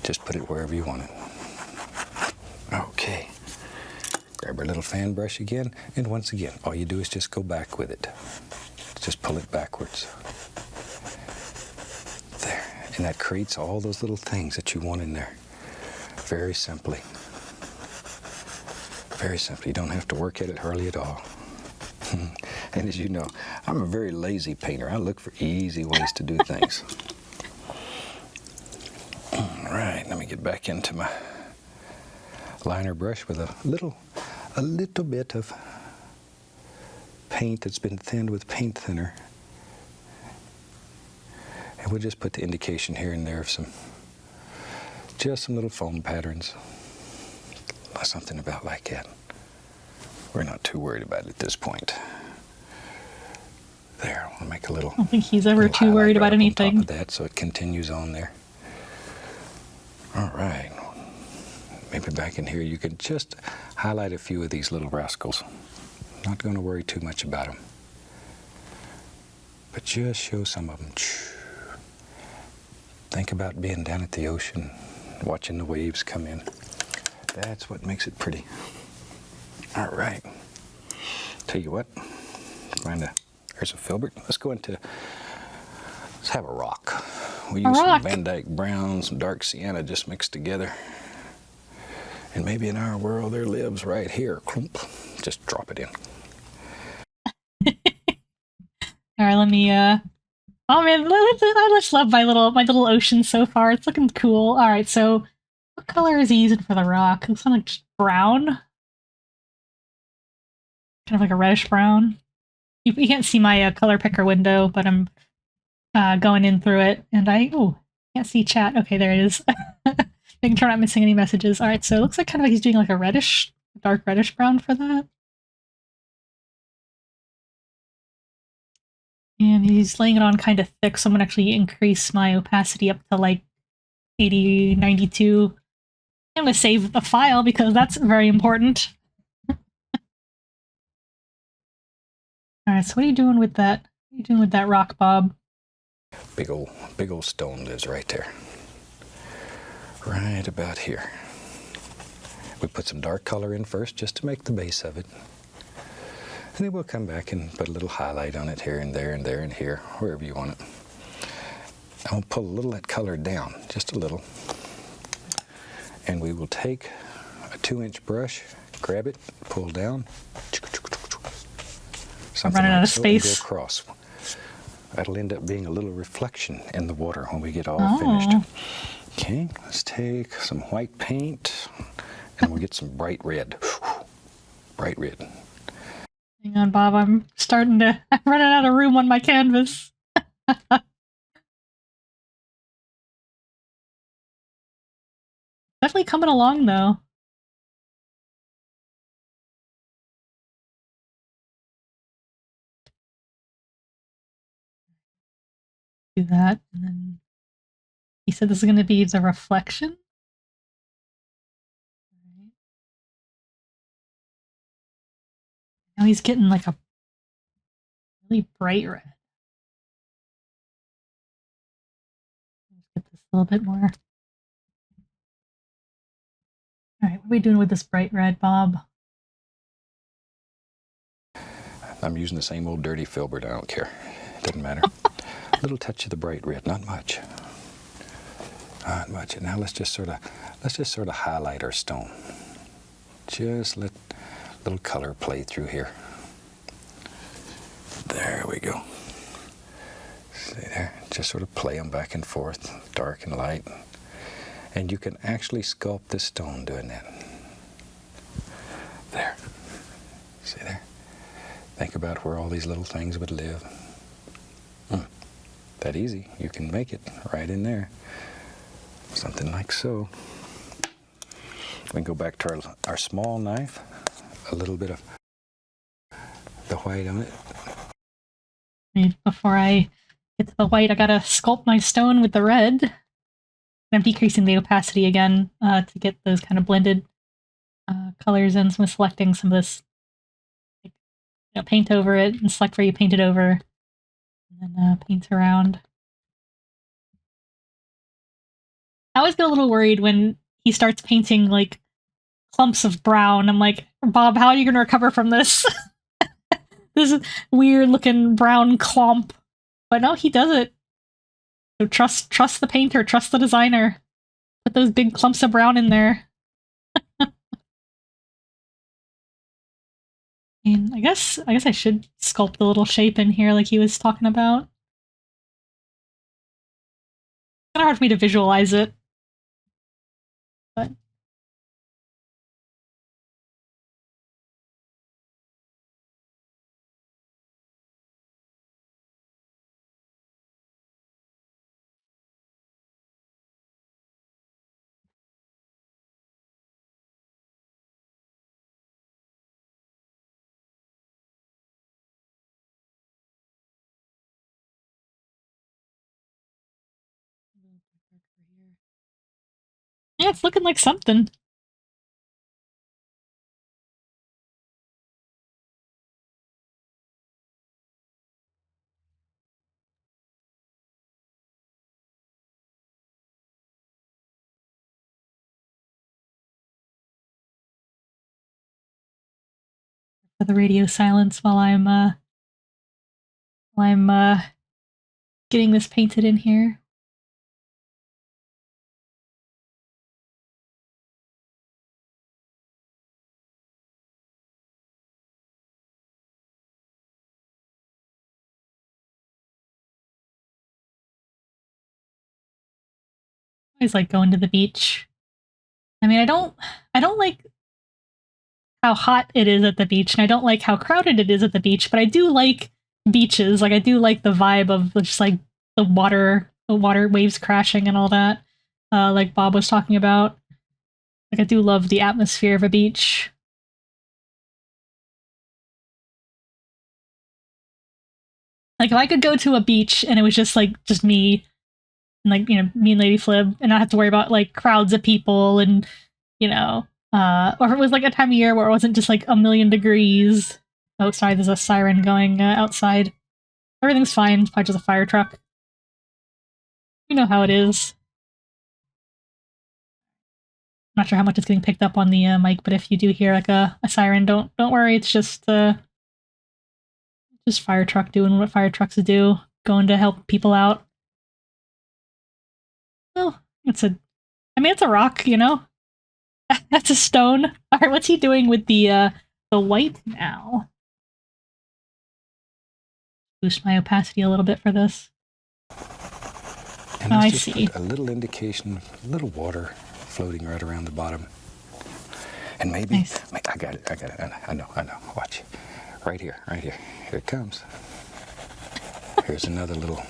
Just put it wherever you want it. Okay. Grab our little fan brush again. And once again, all you do is just go back with it. Just pull it backwards. There. And that creates all those little things that you want in there. Very simply. Very simply. You don't have to work at it hardly at all. And as you know, I'm a very lazy painter. I look for easy ways to do things. All right, let me get back into my liner brush with a little bit of paint that's been thinned with paint thinner. And we'll just put the indication here and there of some little foam patterns. Something about like that. We're not too worried about it at this point. There, I'll make a little. I don't think he's ever too worried about anything. On top of that, so it continues on there. All right. Maybe back in here you can just highlight a few of these little rascals. Not going to worry too much about them. But just show some of them. Think about being down at the ocean, watching the waves come in. That's what makes it pretty. All right. Tell you what, there's a filbert. Let's have a rock. We use some Van Dyke brown, some dark sienna just mixed together. And maybe in our world there lives right here, clump. Just drop it in. All right, let me, oh man, I just love my little ocean so far. It's looking cool. All right, so what color is he using for the rock? It looks like just brown. Kind of like a reddish brown. You can't see my color picker window, but I'm going in through it, and can't see chat. Okay, there it is. Making sure I'm not missing any messages. All right, so it looks like kind of like he's doing like a dark reddish brown for that. And he's laying it on kind of thick, so I'm going to actually increase my opacity up to like 80, 92. I'm going to save the file because that's very important. Alright, so what are you doing with that? What are you doing with that rock, Bob? Big old stone lives right there. Right about here. We put some dark color in first just to make the base of it. And then we'll come back and put a little highlight on it here and there and there and here, wherever you want it. I'll pull a little of that color down, just a little. And we will take a 2-inch brush, grab it, pull down. I'm running out of space. Go across. That'll end up being a little reflection in the water when we get all finished. Okay, let's take some white paint and we'll get some bright red. Bright red. Hang on, Bob. I'm running out of room on my canvas. Definitely coming along, though. Do that, and then he said this is going to be the reflection. Right. Now he's getting like a really bright red. Let's get this a little bit more. All right, what are we doing with this bright red, Bob? I'm using the same old dirty filbert. I don't care. It doesn't matter. A little touch of the bright red, not much. Not much. And now let's just sort of highlight our stone. Just let a little color play through here. There we go. See there? Just sort of play them back and forth, dark and light. And you can actually sculpt this stone doing that. There. See there? Think about where all these little things would live. That easy. You can make it right in there. Something like so. We can go back to our small knife. A little bit of the white on it. Before I get to the white, I gotta sculpt my stone with the red. I'm decreasing the opacity again to get those kind of blended colors in. So I'm selecting some of this, paint over it and select where you paint it over, and then paint around. I always get a little worried when he starts painting like clumps of brown. I'm like, Bob, how are you going to recover from this? This weird looking brown clump. But no, he does it. So trust the painter, trust the designer. Put those big clumps of brown in there. And I guess I should sculpt a little shape in here like he was talking about. It's kind of hard for me to visualize it. But yeah, it's looking like something. For the radio silence while I'm getting this painted in here. I always like going to the beach. I mean, I don't like how hot it is at the beach, and I don't like how crowded it is at the beach, but I do like beaches. Like, I do like the vibe of just like the water waves crashing and all that, like Bob was talking about. Like, I do love the atmosphere of a beach. Like, if I could go to a beach and it was just me, and me and Lady Flib, and not have to worry about like crowds of people, and or if it was like a time of year where it wasn't just like a million degrees. Oh, sorry, there's a siren going outside. Everything's fine. It's probably just a fire truck. You know how it is. I'm not sure how much it's getting picked up on the mic, but if you do hear like a siren, don't worry. It's just fire truck doing what fire trucks do, going to help people out. Well, it's a rock, That's a stone. All right, what's he doing with the white now? boost my opacity a little bit for this. And Oh, I let's just see. put a little indication, a little water floating right around the bottom. And maybe, Nice. I got it, I know, watch. Right here, here it comes. Here's another little...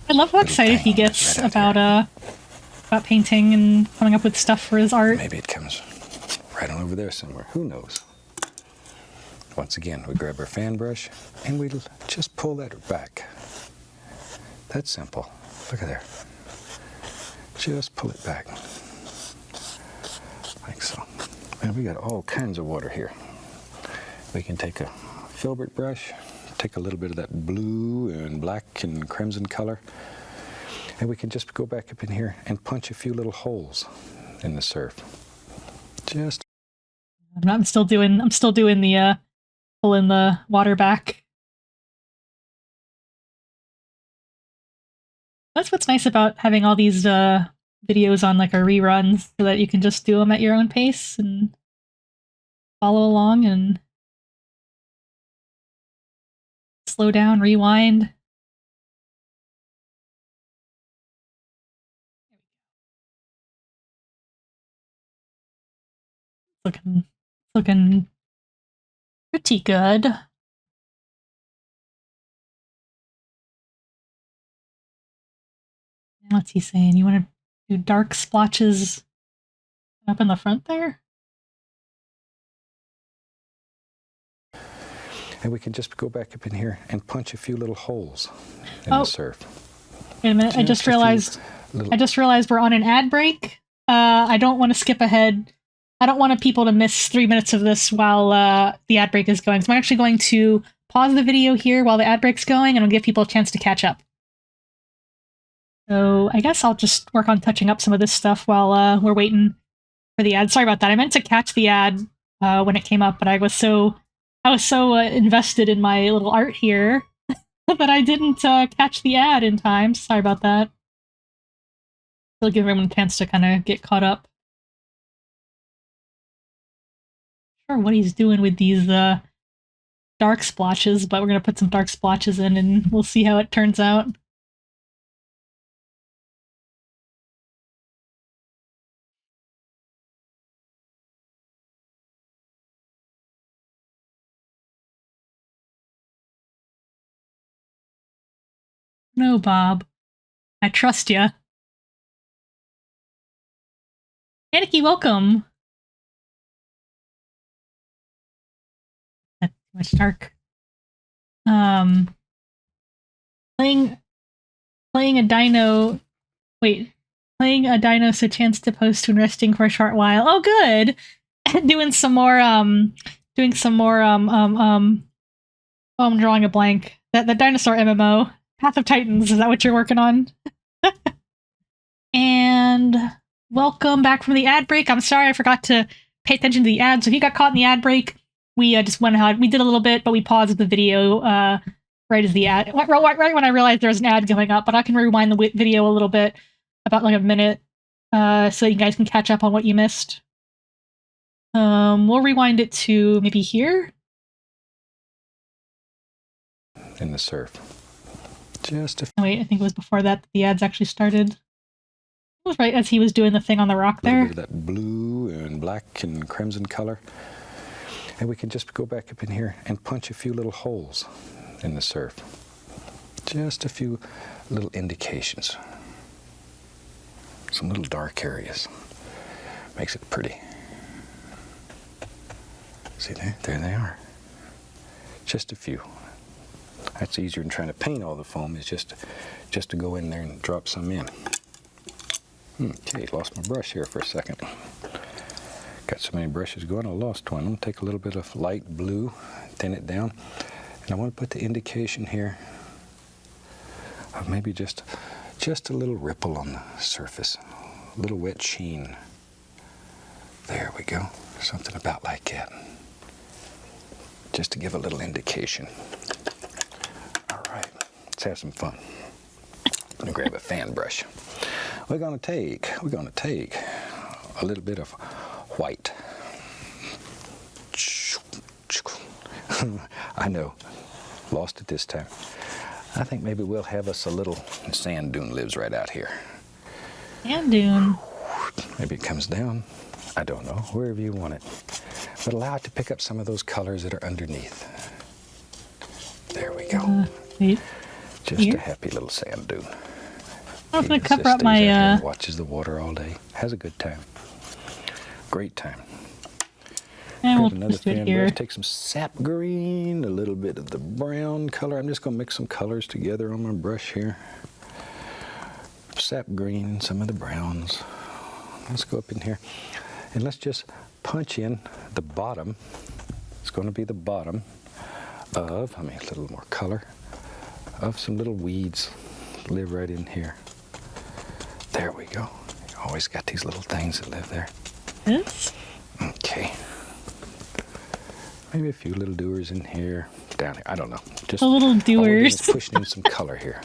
I love how little excited he thing gets right out about painting and coming up with stuff for his art. Maybe it comes right on over there somewhere, who knows? Once again, we grab our fan brush and we just pull that back. That's simple. Look at there. Just pull it back. Like so. And we got all kinds of water here. We can take a filbert brush, take a little bit of that blue and black and crimson color, and we can just go back up in here and punch a few little holes in the surf. Just. I'm still doing the pulling the water back. That's what's nice about having all these videos on like a reruns, so that you can just do them at your own pace and follow along and slow down, rewind. Looking pretty good. What's he saying? You want to do dark splotches up in the front there? And we can just go back up in here and punch a few little holes in the surf. Wait a minute, I just realized we're on an ad break. I don't want to skip ahead. I don't want people to miss 3 minutes of this while the ad break is going. So I'm actually going to pause the video here while the ad break's going, and I'll give people a chance to catch up. So I guess I'll just work on touching up some of this stuff while we're waiting for the ad. Sorry about that. I meant to catch the ad when it came up, but I was so invested in my little art here that I didn't catch the ad in time. Sorry about that. I'll give everyone a chance to kind of get caught up. Not sure what he's doing with these dark splotches, but we're going to put some dark splotches in and we'll see how it turns out. No, Bob. I trust ya. Aniki, welcome. That's too much dark. Playing a dino. Wait, playing a dino so chance to post when resting for a short while. Oh, good. doing some more. Oh, I'm drawing a blank. That dinosaur MMO, Path of Titans. Is that what you're working on? And welcome back from the ad break. I'm sorry I forgot to pay attention to the ad. So if you got caught in the ad break, we just went ahead. We did a little bit, but we paused the video right as the ad. Right when I realized there was an ad going up. But I can rewind the video a little bit, about like a minute, so you guys can catch up on what you missed. We'll rewind it to maybe here. In the surf. Just a wait, I think it was before that the ads actually started. It was right as he was doing the thing on the rock there. Bit of that blue and black and crimson color. And we can just go back up in here and punch a few little holes in the surf. Just a few little indications. Some little dark areas. Makes it pretty. See there? There they are. Just a few. That's easier than trying to paint all the foam, is just to go in there and drop some in. Okay, lost my brush here for a second. Got so many brushes going, I lost one. I'm going to take a little bit of light blue, thin it down, and I want to put the indication here of maybe just a little ripple on the surface, a little wet sheen. There we go, something about like that. Just to give a little indication. All right, let's have some fun. I'm going to grab a fan brush. We're going to take a little bit of white. I know, lost it this time. I think maybe we'll have us a little sand dune lives right out here. Sand dune. Maybe it comes down. I don't know, wherever you want it. But allow it to pick up some of those colors that are underneath. There we go. Wait. Just Here? a happy little sand dune. I was He gonna just cover up stays my out here and watches the water all day. Has a good time. Great time. and we'll Grab another just do it fan here. brush. Take some sap green, a little bit of the brown color. I'm just going to mix some colors together on my brush here. Sap green and some of the browns. Let's go up in here and let's just punch in the bottom. It's going to be the bottom of, a little more color, of some little weeds live right in here. There we go. You always got these little things that live there. This? Okay. Maybe a few little doers in here, down here. I don't know. Just The little all we're doing is doers. pushing in some color here.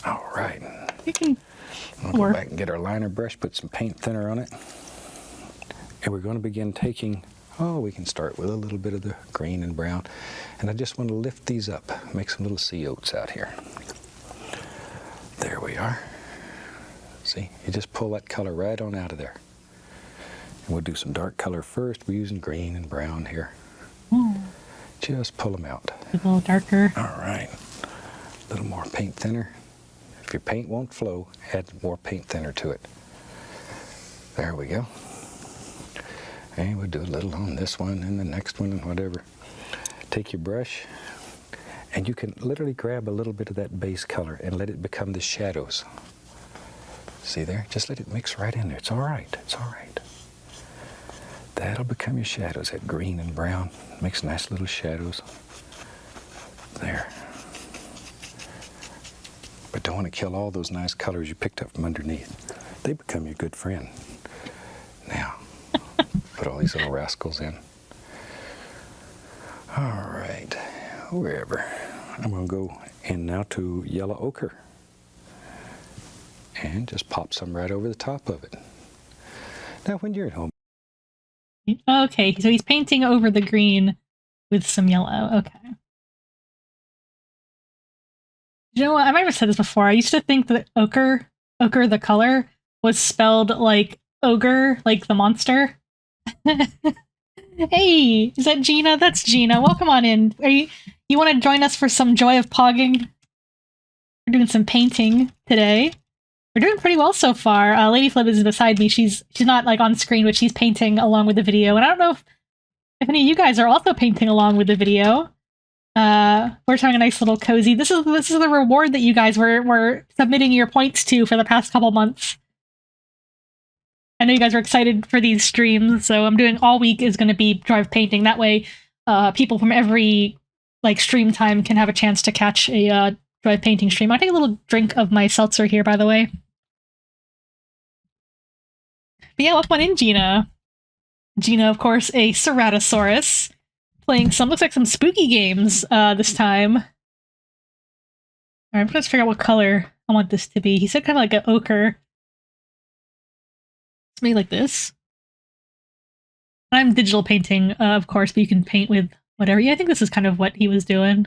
All right. You can We'll go work. back and get our liner brush, put some paint thinner on it. And we're going to begin taking, we can start with a little bit of the green and brown. And I just want to lift these up, make some little sea oats out here. There we are. See, you just pull that color right on out of there. And we'll do some dark color first. We're using green and brown here. Just pull them out. A little darker. All right. A little more paint thinner. If your paint won't flow, add more paint thinner to it. There we go. And we'll do a little on this one and the next one and whatever. Take your brush, and you can literally grab a little bit of that base color and let it become the shadows. See there? Just let it mix right in there. It's all right. It's all right. That'll become your shadows, that green and brown. Makes nice little shadows. There. But don't want to kill all those nice colors you picked up from underneath. They become your good friend. Now, put all these little rascals in. All right, wherever. I'm going to go in now to yellow ochre. And just pop some right over the top of it. Now, when you're at home, Okay, so he's painting over the green with some yellow. Okay. You know what? I might have said this before. I used to think that ochre the color, was spelled like ogre, like the monster. Hey, is that Gina? That's Gina. Welcome on in. You want to join us for some joy of pogging? We're doing some painting today. We're doing pretty well so far. Lady Flip is beside me. She's not like on screen, but she's painting along with the video. And I don't know if any of you guys are also painting along with the video. We're having a nice little cozy. This is the reward that you guys were submitting your points to for the past couple months. I know you guys are excited for these streams, so I'm doing all week is going to be drive painting. That way, people from every stream time can have a chance to catch a drive painting stream. I'll take a little drink of my seltzer here, by the way. But yeah, welcome on in, Gina. Gina, of course, a Ceratosaurus, playing looks like some spooky games this time. All right, I'm trying to figure out what color I want this to be. He said kind of like an ochre. It's made like this. I'm digital painting, of course, but you can paint with whatever. Yeah, I think this is kind of what he was doing.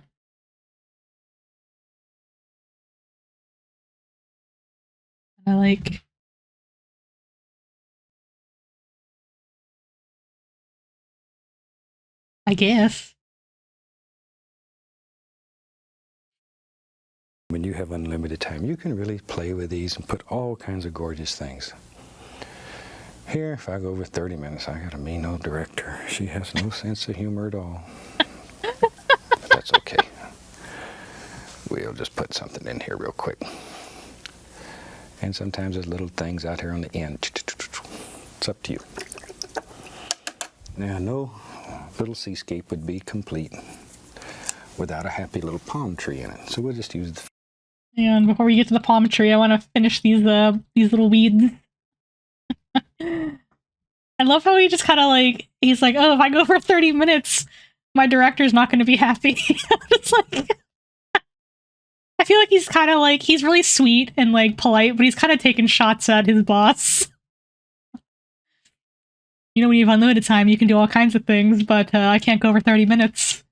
I guess. when you have unlimited time, you can really play with these and put all kinds of gorgeous things. Here, if I go over 30 minutes, I got a mean old director. She has no sense of humor at all. But that's okay. We'll just put something in here real quick. And sometimes there's little things out here on the end. It's up to you. Now, no little seascape would be complete without a happy little palm tree in it. So we'll just use the... And before we get to the palm tree, I want to finish these little weeds. I love how he just kind of he's like, oh, if I go for 30 minutes, my director's not going to be happy. It's like, I feel like he's kind of he's really sweet and polite, but he's kind of taking shots at his boss. You know, when you have unlimited time, you can do all kinds of things, but I can't go over 30 minutes.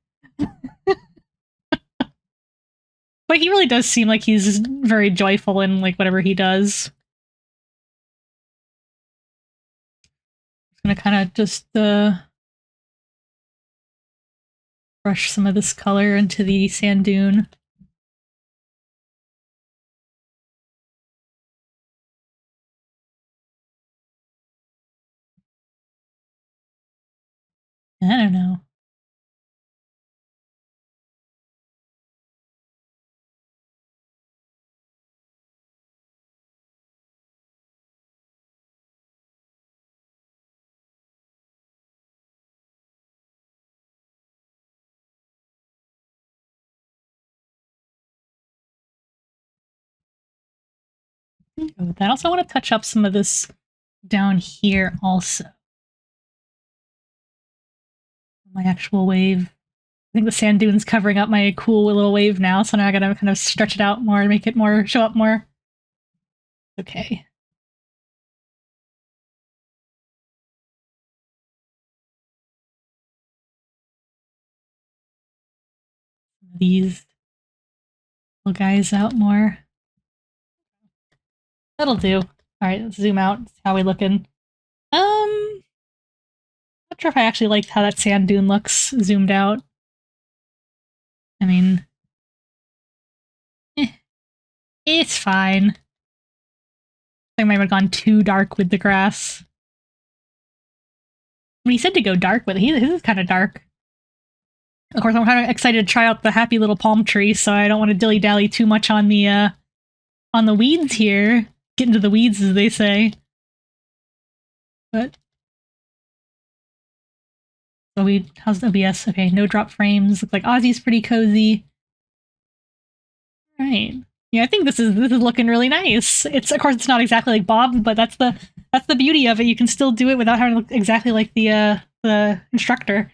But he really does seem like he's very joyful in like whatever he does. I'm gonna kind of just brush some of this color into the sand dune. I don't know. I also want to touch up some of this down here also. My actual wave. I think the sand dune's covering up my cool little wave now, so now I gotta kind of stretch it out more and make it more, show up more. Okay. These little guys out more. That'll do. Alright, let's zoom out. How we looking? Not sure if I actually liked how that sand dune looks zoomed out. I mean, it's fine. I might have gone too dark with the grass. I mean, he said to go dark, but his is kind of dark. Of course, I'm kind of excited to try out the happy little palm tree, so I don't want to dilly-dally too much on the weeds here. Get into the weeds, as they say. But so how's the OBS? Okay, no drop frames. Looks like Ozzy's pretty cozy. All right. Yeah, I think this is looking really nice. Of course it's not exactly like Bob, but that's the beauty of it. You can still do it without having to look exactly like the instructor.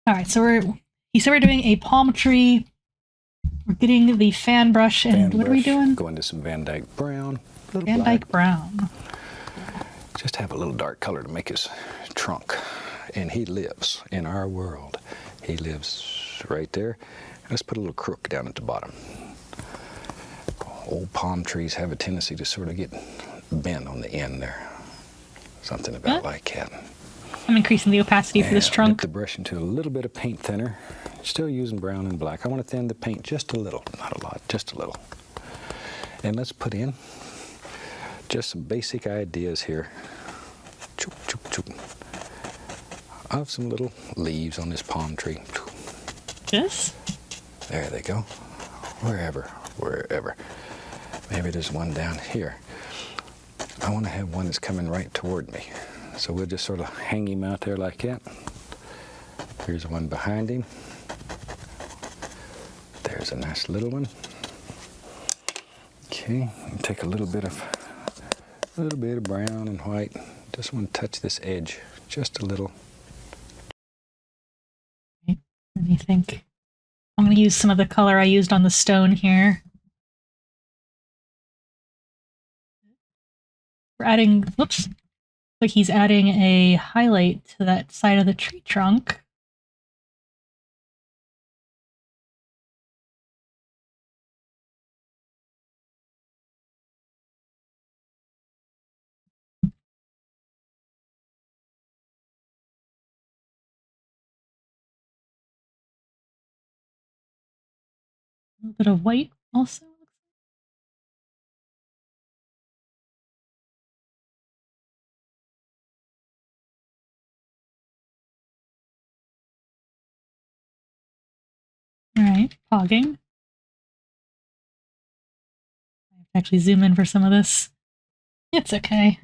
All right, so he said we're doing a palm tree. We're getting the fan brush, and what are we doing? Going to some Van Dyke Brown. Van Dyke Brown. Just have a little dark color to make his trunk. And he lives in our world. He lives right there. Let's put a little crook down at the bottom. Old palm trees have a tendency to sort of get bent on the end there. Something about like that. I'm increasing the opacity for this trunk. Dip the brush into a little bit of paint thinner. Still using brown and black. I want to thin the paint just a little, not a lot, just a little. And let's put in just some basic ideas here. Choop, choop, choop. Of some little leaves on this palm tree. This? There they go. Wherever. Maybe there's one down here. I want to have one that's coming right toward me. So we'll just sort of hang him out there like that. Here's one behind him. There's a nice little one. Okay, and take a little bit of brown and white. Just want to touch this edge just a little. What do you think? I'm going to use some of the color I used on the stone here. We're adding, whoops, like he's adding a highlight to that side of the tree trunk. A little bit of white also. All right, pogging. I have to actually zoom in for some of this. It's okay.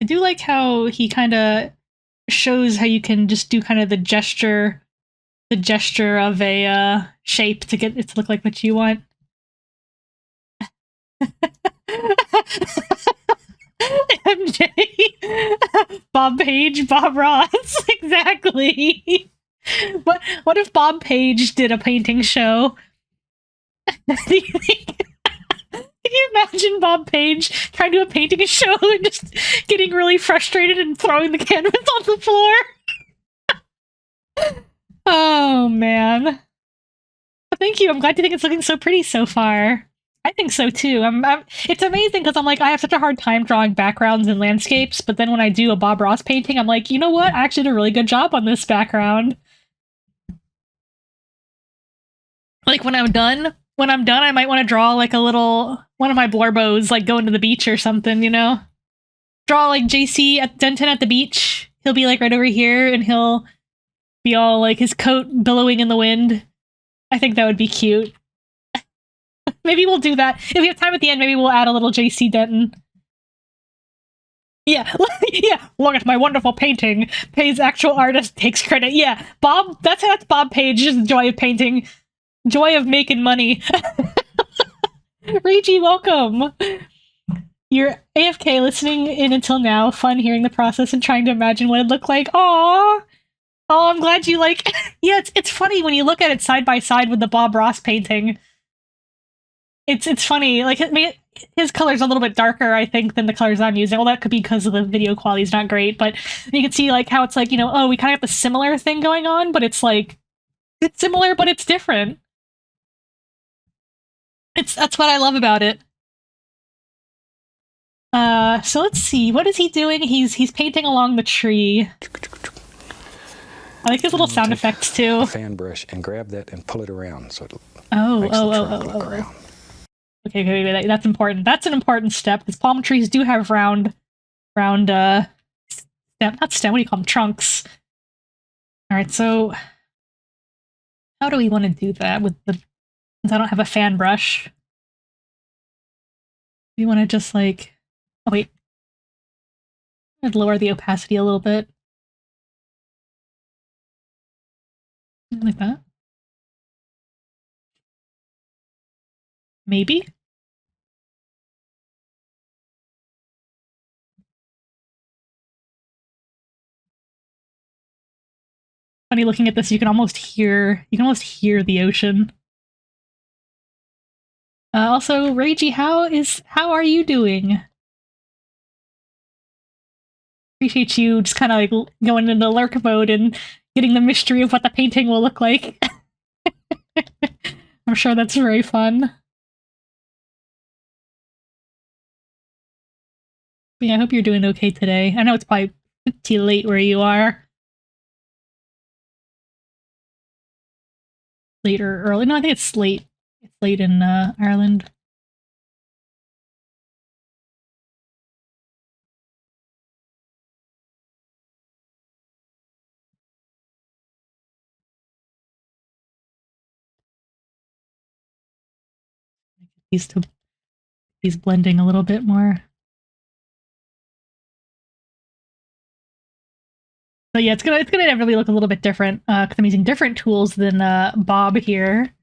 I do like how he kind of shows how you can just do kind of the gesture of a shape to get it to look like what you want. MJ, Bob Page, Bob Ross, exactly. What if Bob Page did a painting show? Do you think? Can you imagine Bob Page trying to do a painting show and just getting really frustrated and throwing the canvas on the floor. Oh, man. Thank you. I'm glad you think it's looking so pretty so far. I think so, too. It's amazing because I'm like, I have such a hard time drawing backgrounds and landscapes, but then when I do a Bob Ross painting, I'm like, you know what? I actually did a really good job on this background. Like, when I'm done, I might want to draw, like, a little... one of my blorbos, like, going to the beach or something, you know? Draw, like, JC at Denton at the beach. He'll be, like, right over here, and he'll be all, like, his coat billowing in the wind. I think that would be cute. Maybe we'll do that. If we have time at the end, maybe we'll add a little JC Denton. Yeah, yeah. Look at my wonderful painting. Pays actual artist, takes credit. Yeah, Bob. That's Bob Page's joy of painting, joy of making money. Rigi, welcome. You're AFK listening in until now. Fun hearing the process and trying to imagine what it'd look like. Aww. Oh, I'm glad you like. Yeah, it's funny when you look at it side by side with the Bob Ross painting. It's funny, like, his color's a little bit darker, I think, than the colors I'm using. Well, that could be because the video quality's not great, but you can see, like, how it's like, you know, oh, we kind of have the similar thing going on, but it's like, it's similar, but it's different. That's what I love about it. So let's see, what is he doing? He's painting along the tree. I like his little sound effects, too. A fan brush and grab that and pull it around so it makes Oh. Okay, that's important. That's an important step, because palm trees do have round, not stem, what do you call them? Trunks. Alright, so how do we want to do that with the, since I don't have a fan brush? We want to just like, oh wait. I'd lower the opacity a little bit. Like that. Maybe? Funny looking at this, you can almost hear the ocean. Also, Reiji, how are you doing? Appreciate you just kind of like going into lurk mode and getting the mystery of what the painting will look like. I'm sure that's very fun. But yeah, I hope you're doing okay today. I know it's probably pretty late where you are. Late or early? No, I think it's late. It's late in Ireland. He's blending a little bit more. So yeah, it's gonna inevitably look a little bit different because I'm using different tools than Bob here,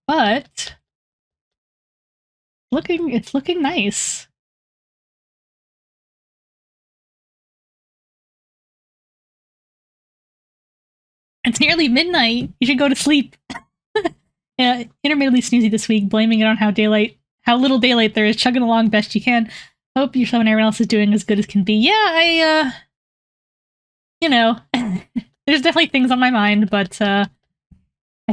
but it's looking nice. It's nearly midnight. You should go to sleep. Yeah, intermittently snoozy this week, blaming it on how little daylight there is, chugging along best you can. Hope yourself and everyone else is doing as good as can be. Yeah, you know, there's definitely things on my mind, but I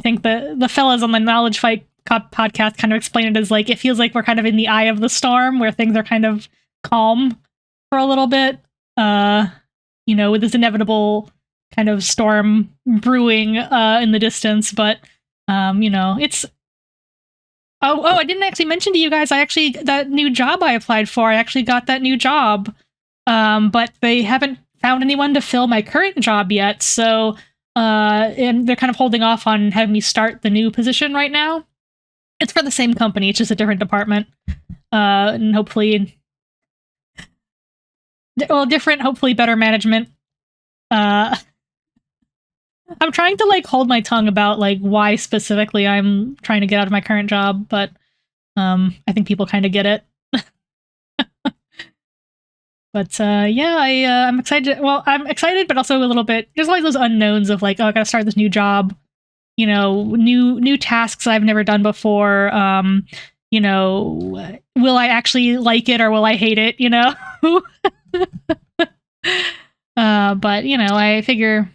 think the fellas on the Knowledge Fight podcast kind of explain it as like, it feels like we're kind of in the eye of the storm where things are kind of calm for a little bit, you know, with this inevitable kind of storm brewing in the distance, but you know, it's I didn't actually mention to you guys, that new job I applied for, I actually got that new job, but they haven't found anyone to fill my current job yet, so and they're kind of holding off on having me start the new position right now. It's for the same company, it's just a different department, and hopefully, well, different, hopefully better management. I'm trying to like hold my tongue about like why specifically I'm trying to get out of my current job, but I think people kind of get it. But yeah, I'm excited. Well, I'm excited, but also a little bit. There's always those unknowns of like, oh, I gotta start this new job. You know, new tasks I've never done before. you know, will I actually like it or will I hate it, you know? But, you know, I figure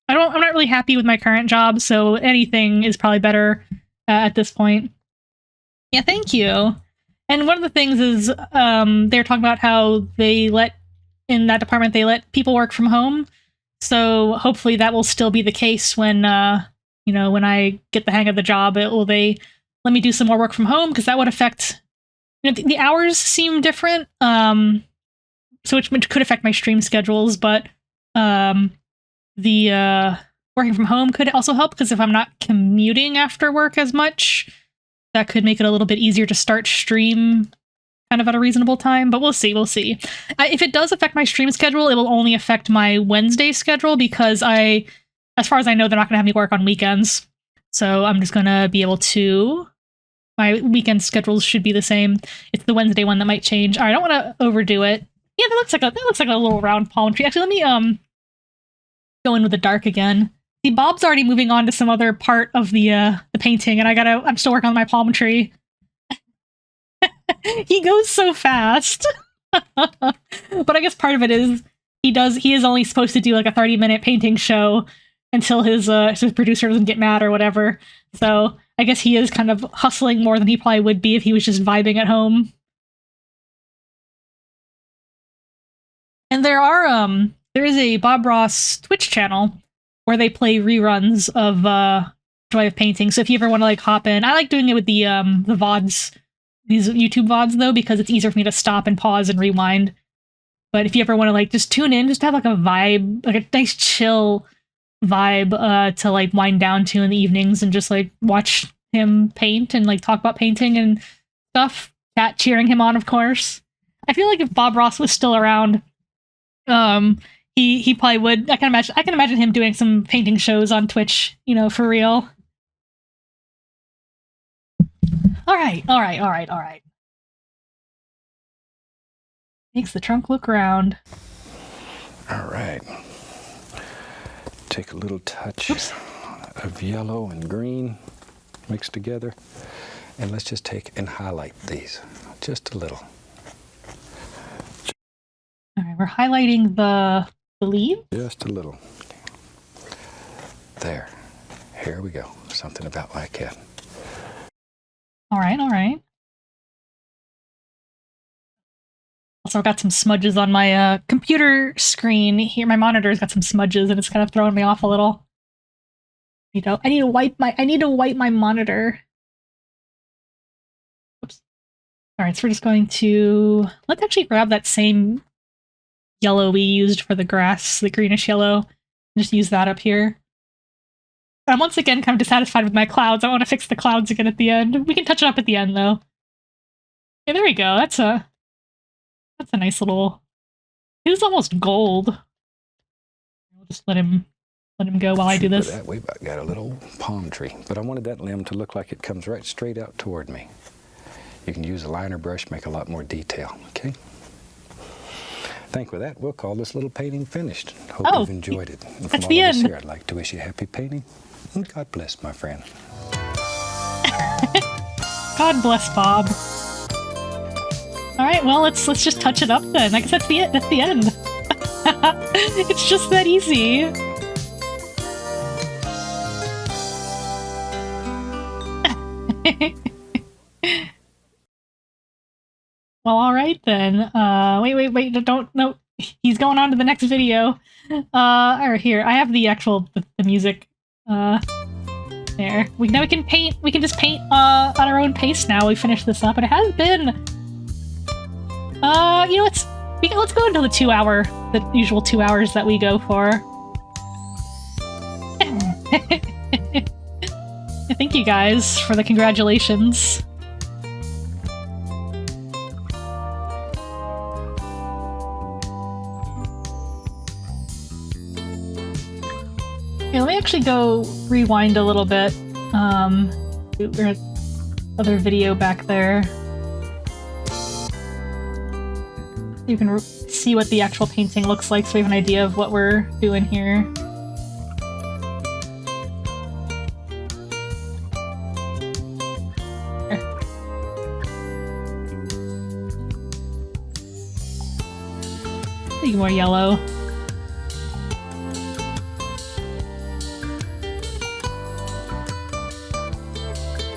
I'm not really happy with my current job, so anything is probably better at this point. Yeah, thank you. And one of the things is they're talking about how in that department, they let people work from home. So hopefully that will still be the case when, you know, when I get the hang of the job. They let me do some more work from home, because that would affect, you know, the hours seem different. So which could affect my stream schedules, but the working from home could also help, because if I'm not commuting after work as much, that could make it a little bit easier to start stream kind of at a reasonable time, but we'll see. If it does affect my stream schedule, it will only affect my Wednesday schedule, because as far as I know, they're not going to have me work on weekends. So I'm just going to be able to, my weekend schedules should be the same. It's the Wednesday one that might change. All right, I don't want to overdo it. Yeah, that looks like a little round palm tree. Actually, let me go in with the dark again. See, Bob's already moving on to some other part of the painting, and I'm still working on my palm tree. He goes so fast. But I guess part of it is he is only supposed to do like a 30-minute painting show until his producer doesn't get mad or whatever. So I guess he is kind of hustling more than he probably would be if he was just vibing at home. And there is a Bob Ross Twitch channel where they play reruns of Joy of Painting. So if you ever want to like hop in, I like doing it with the VODs, these YouTube VODs though, because it's easier for me to stop and pause and rewind. But if you ever want to like just tune in, just have like a vibe, like a nice chill vibe to like wind down to in the evenings and just like watch him paint and like talk about painting and stuff. Cat cheering him on, of course. I feel like if Bob Ross was still around, he probably would. I can imagine him doing some painting shows on Twitch, you know, for real. All right. Makes the trunk look round. All right. Take a little touch of yellow and green mixed together, and let's just take and highlight these just a little. All right, we're highlighting the leaf. Just a little. There. Here we go. Something about like that. All right. Also, I've got some smudges on my computer screen here. My monitor's got some smudges, and it's kind of throwing me off a little. You know, I need to wipe my monitor. Oops. All right, so we're just going to let's actually grab that same yellow we used for the grass, the greenish yellow, and just use that up here. I'm once again kind of dissatisfied with my clouds. I want to fix the clouds again at the end. We can touch it up at the end, though. Yeah, there we go. That's a nice little... It was almost gold. We'll just let him go while I do this. That we've got a little palm tree, but I wanted that limb to look like it comes right straight out toward me. You can use a liner brush, make a lot more detail, okay? I think with that, we'll call this little painting finished. Hope you've enjoyed it. And that's the end. Here, I'd like to wish you happy painting. And God bless, my friend. God bless, Bob. All right, well, let's just touch it up then. I guess that's the end. It's just that easy. Well, all right then. Wait, don't, no. He's going on to the next video. Or here, I have the actual, the music. There. Now we can paint, we can just paint, at our own pace now. We finished this up, and it has been, you know, let's go until the usual 2 hours that we go for. Thank you guys for the congratulations. Okay, let me actually go rewind a little bit. There's other video back there. You can see what the actual painting looks like, so we have an idea of what we're doing here. There. Need more yellow.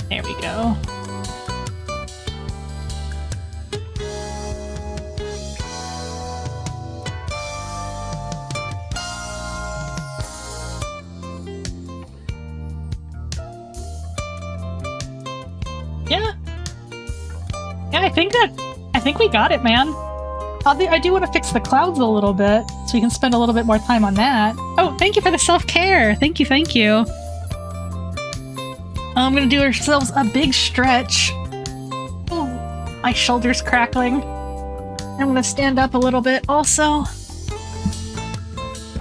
There we go. Yeah. Yeah, I think we got it, man. I do want to fix the clouds a little bit, so we can spend a little bit more time on that. Oh, thank you for the self-care. Thank you, thank you. I'm gonna do ourselves a big stretch. Oh, my shoulder's crackling. I'm gonna stand up a little bit also.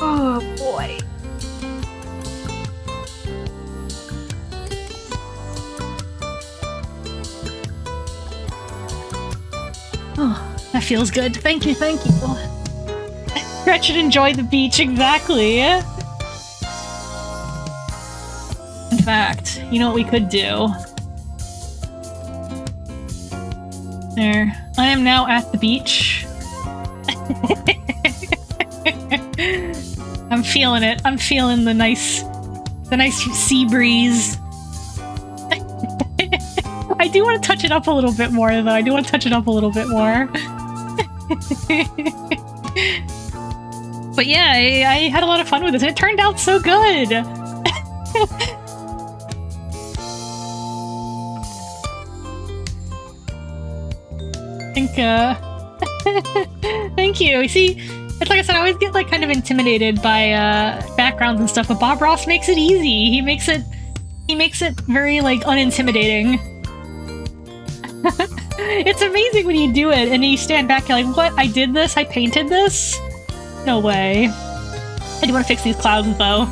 Oh, boy. Oh, that feels good. Thank you, thank you. Stretch and enjoy the beach, exactly. In fact, you know what we could do? There. I am now at the beach. I'm feeling it. I'm feeling the nice sea breeze. I do want to touch it up a little bit more, though. I do want to touch it up a little bit more. But yeah, I had a lot of fun with this, and it turned out so good! I think, thank you. You see, it's like I said, I always get, like, kind of intimidated by, backgrounds and stuff, but Bob Ross makes it easy. He makes it very, like, unintimidating. It's amazing when you do it and you stand back and you're like, what? I did this? I painted this? No way. I do want to fix these clouds though.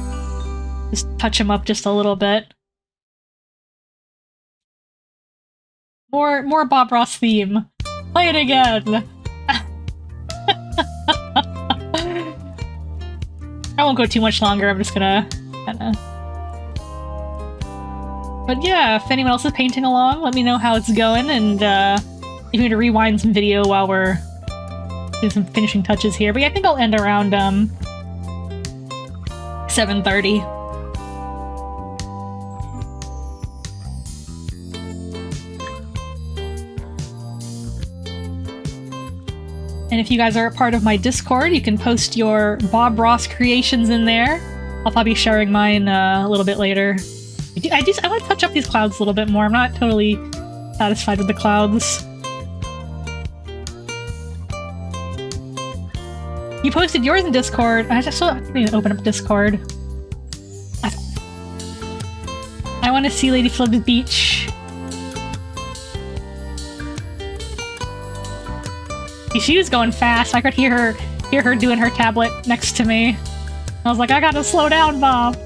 Just touch them up just a little bit. More Bob Ross theme. Play it again! I won't go too much longer, I'm just gonna kinda... But yeah, if anyone else is painting along, let me know how it's going, and if you need to rewind some video while we're doing some finishing touches here. But yeah, I think I'll end around 7:30. And if you guys are a part of my Discord, you can post your Bob Ross creations in there. I'll probably be sharing mine a little bit later. I want to touch up these clouds a little bit more. I'm not totally satisfied with the clouds. You posted yours in Discord. I still need to open up Discord. I want to see Lady Flub's beach. She was going fast. I could hear her doing her tablet next to me. I was like, I gotta slow down, Bob.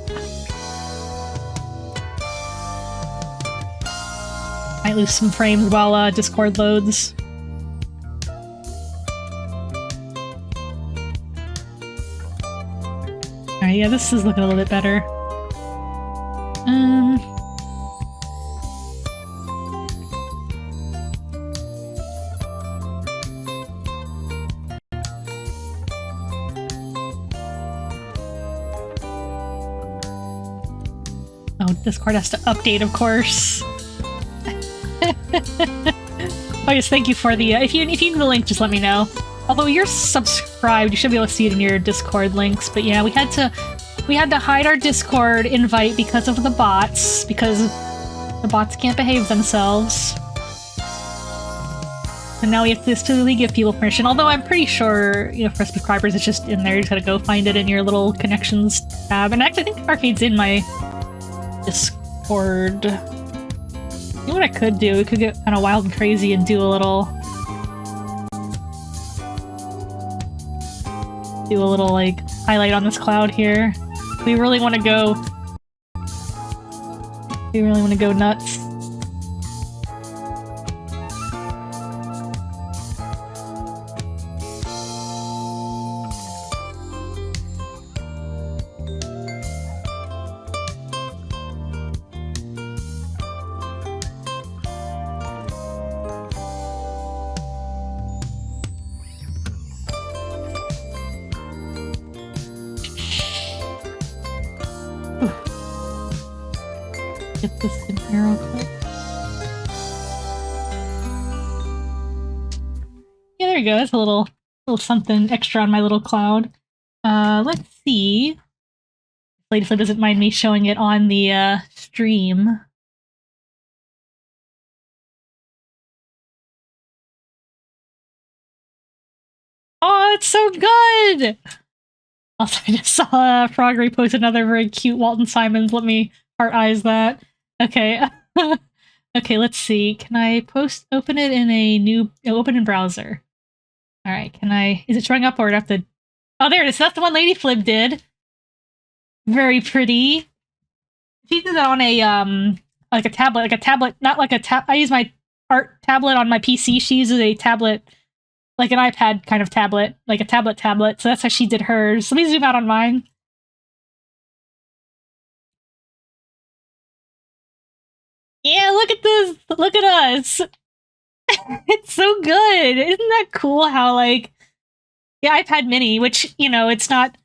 Might lose some frames while Discord loads. Alright, yeah, this is looking a little bit better. Oh, Discord has to update, of course. Oh yes, thank you for the, if you need the link, just let me know. Although you're subscribed, you should be able to see it in your Discord links, but yeah, we had to hide our Discord invite because of the bots, because the bots can't behave themselves. And now we have to specifically give people permission, although I'm pretty sure, you know, for subscribers it's just in there, you just gotta go find it in your little connections tab. And actually I think Arcade's in my Discord. You know what I could do? We could get kind of wild and crazy and do a little like highlight on this cloud here. We really want to go nuts. Get this in here real quick. Yeah, there we go. That's a little something extra on my little cloud. Let's see. Lady Flip doesn't mind me showing it on the stream. Oh, it's so good! Also, I just saw Frog repost another very cute Walton Simons. Let me heart eyes that. Okay. Okay, let's see. Can I open it in a new, open in browser? Alright, is it showing up or do I have to, oh, there it is. That's the one Lady Flip did. Very pretty. She did that on a, like a tablet, not like a I use my art tablet on my PC. She uses a tablet, like an iPad kind of tablet, like a tablet. So that's how she did hers. Let me zoom out on mine. Yeah, look at this. Look at us. It's so good. Isn't that cool how, like, yeah, iPad mini, which, you know, it's not,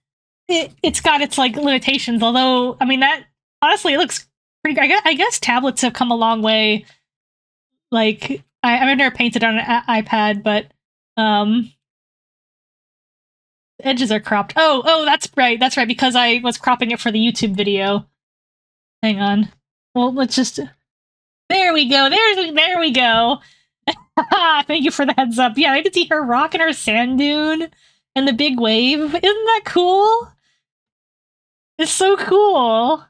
it's got its, like, limitations, although, I mean, that, honestly, it looks pretty good. I guess tablets have come a long way. Like, I've never painted on an iPad, but, the edges are cropped. Oh, that's right, because I was cropping it for the YouTube video. Hang on. Well, let's just, there we go, there we go! Thank you for the heads up. Yeah, I could see her rocking her sand dune and the big wave. Isn't that cool? It's so cool.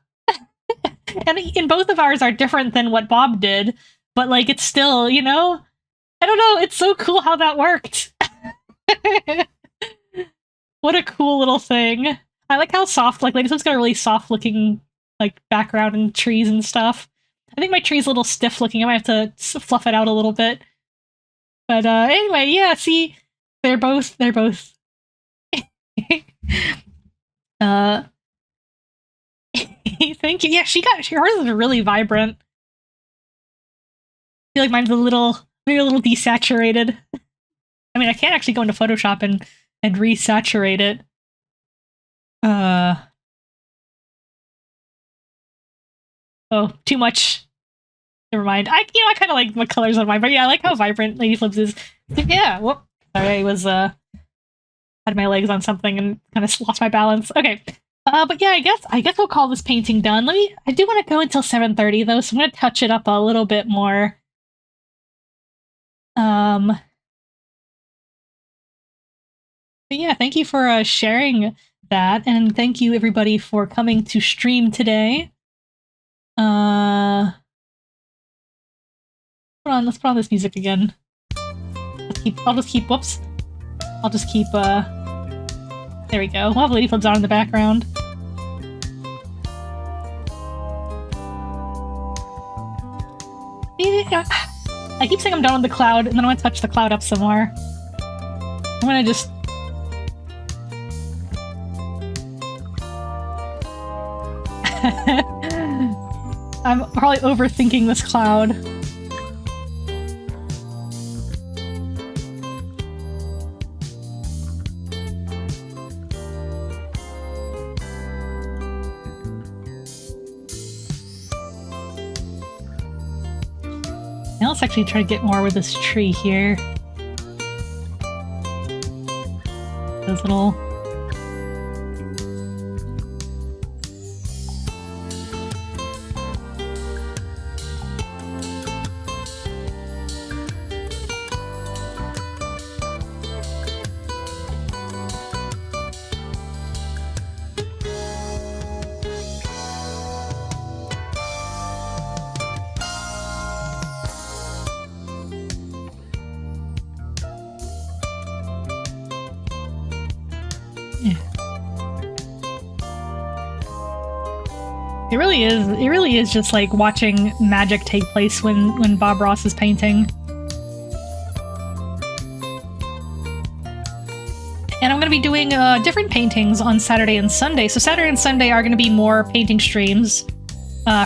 And both of ours are different than what Bob did, but like it's still, you know? I don't know, it's so cool how that worked. What a cool little thing. I like how soft, like Lady Flip's got a really soft looking like background and trees and stuff. I think my tree's a little stiff looking. I might have to fluff it out a little bit. But anyway, yeah, see, they're both thank you. Yeah, hers is really vibrant. I feel like mine's maybe a little desaturated. I mean, I can actually go into Photoshop and resaturate it. Oh, too much. Never mind. I kind of like what colors on mine, but yeah, I like how vibrant Lady Flip's is. Yeah, whoop. Sorry, I was, had my legs on something and kind of lost my balance. Okay. But yeah, I guess we'll call this painting done. I do want to go until 7:30 though, so I'm going to touch it up a little bit more. But yeah, thank you for sharing that, and thank you everybody for coming to stream today. Let's put on this music again. I'll just keep, there we go. We'll have Lady Flip's on in the background. I keep saying I'm done with the cloud, and then I want to touch the cloud up some more. I'm gonna just... I'm probably overthinking this cloud. Now let's actually try to get more with this tree here. Those little... It really is just like watching magic take place when Bob Ross is painting. And I'm going to be doing different paintings on Saturday and Sunday. So Saturday and Sunday are going to be more painting streams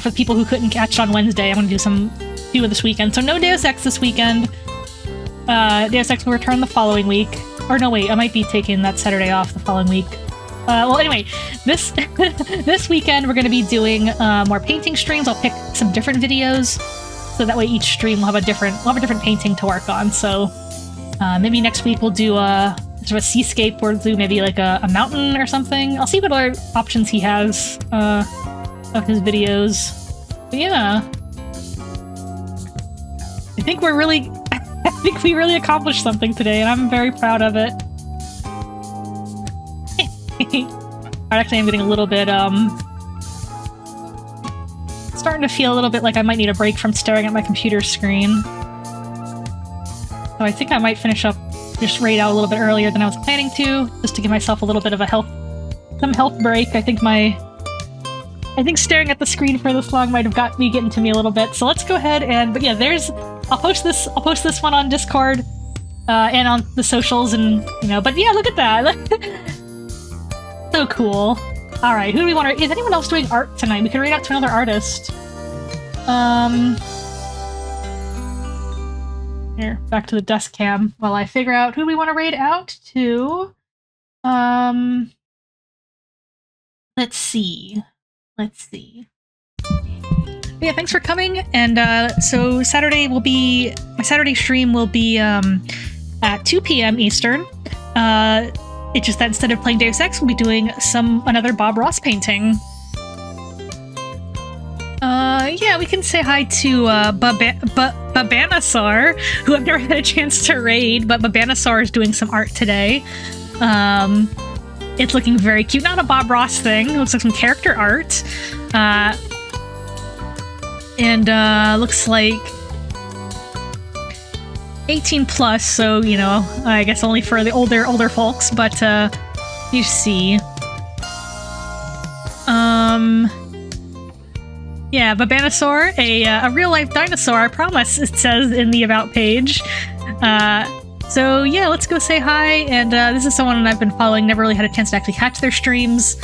for the people who couldn't catch on Wednesday. I'm going to do few of this weekend. So no Deus Ex this weekend. Deus Ex will return the following week. Or no, wait, I might be taking that Saturday off the following week. Well, anyway, this this weekend we're going to be doing more painting streams. I'll pick some different videos, so that way each stream will have a different painting to work on. So maybe next week we'll do a sort of a seascape, or do maybe like a mountain or something. I'll see what other options he has of his videos. But yeah, I think we really accomplished something today, and I'm very proud of it. Actually, I'm getting a little bit starting to feel a little bit like I might need a break from staring at my computer screen. So I think I might finish up this raid out a little bit earlier than I was planning to, just to give myself a little bit of some health break. I think staring at the screen for this long might have got me getting to me a little bit. So let's go ahead but yeah, I'll post this one on Discord and on the socials, and but yeah, look at that. So cool. All right, who do we want to? Is anyone else doing art tonight? We could raid out to another artist. Here, back to the desk cam while I figure out who we want to raid out to. Let's see. Yeah, thanks for coming. And so my Saturday stream will be at 2 p.m. Eastern. It's just that instead of playing Deus Ex, we'll be doing another Bob Ross painting. Yeah, we can say hi to Babanasar, who I've never had a chance to raid, but Babanasar is doing some art today. It's looking very cute. Not a Bob Ross thing. It looks like some character art. And looks like 18 plus, so I guess only for the older folks, but you see. Yeah, Babanasaur, a real-life dinosaur, I promise, it says in the About page. So yeah, let's go say hi, and this is someone I've been following, never really had a chance to actually catch their streams.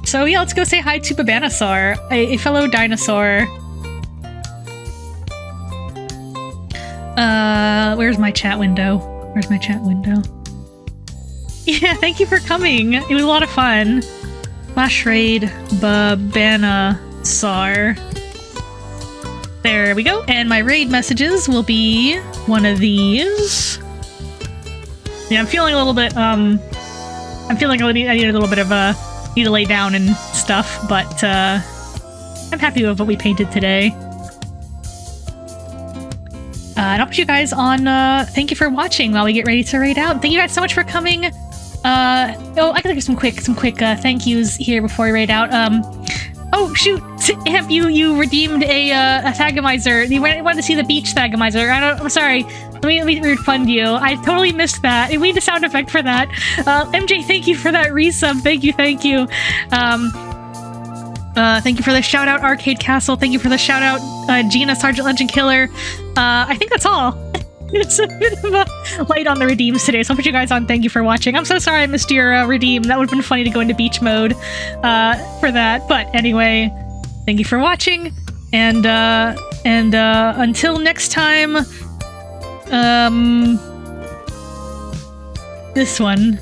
So yeah, let's go say hi to Babanasaur, a fellow dinosaur. Where's my chat window? Yeah, thank you for coming. It was a lot of fun. Flash raid Babanasar. There we go. And my raid messages will be one of these. Yeah, I'm feeling a little bit, I need a little bit of need to lay down and stuff, but I'm happy with what we painted today. And I'll put you guys on, thank you for watching while we get ready to raid out. Thank you guys so much for coming. I gotta do some quick thank yous here before we raid out. Oh shoot, Amp, you redeemed a Thagomizer. You wanted to see the beach Thagomizer. I'm sorry. Let me refund you. I totally missed that. We need a sound effect for that. MJ, thank you for that resub. Thank you. Thank you for the shout out, Arcade Castle. Thank you for the shout out, Gina, Sergeant Legend Killer. I think that's all. It's a bit of a light on the redeems today, so I'll put you guys on. Thank you for watching. I'm so sorry I missed your redeem. That would have been funny to go into beach mode for that. But anyway, thank you for watching, and until next time, this one.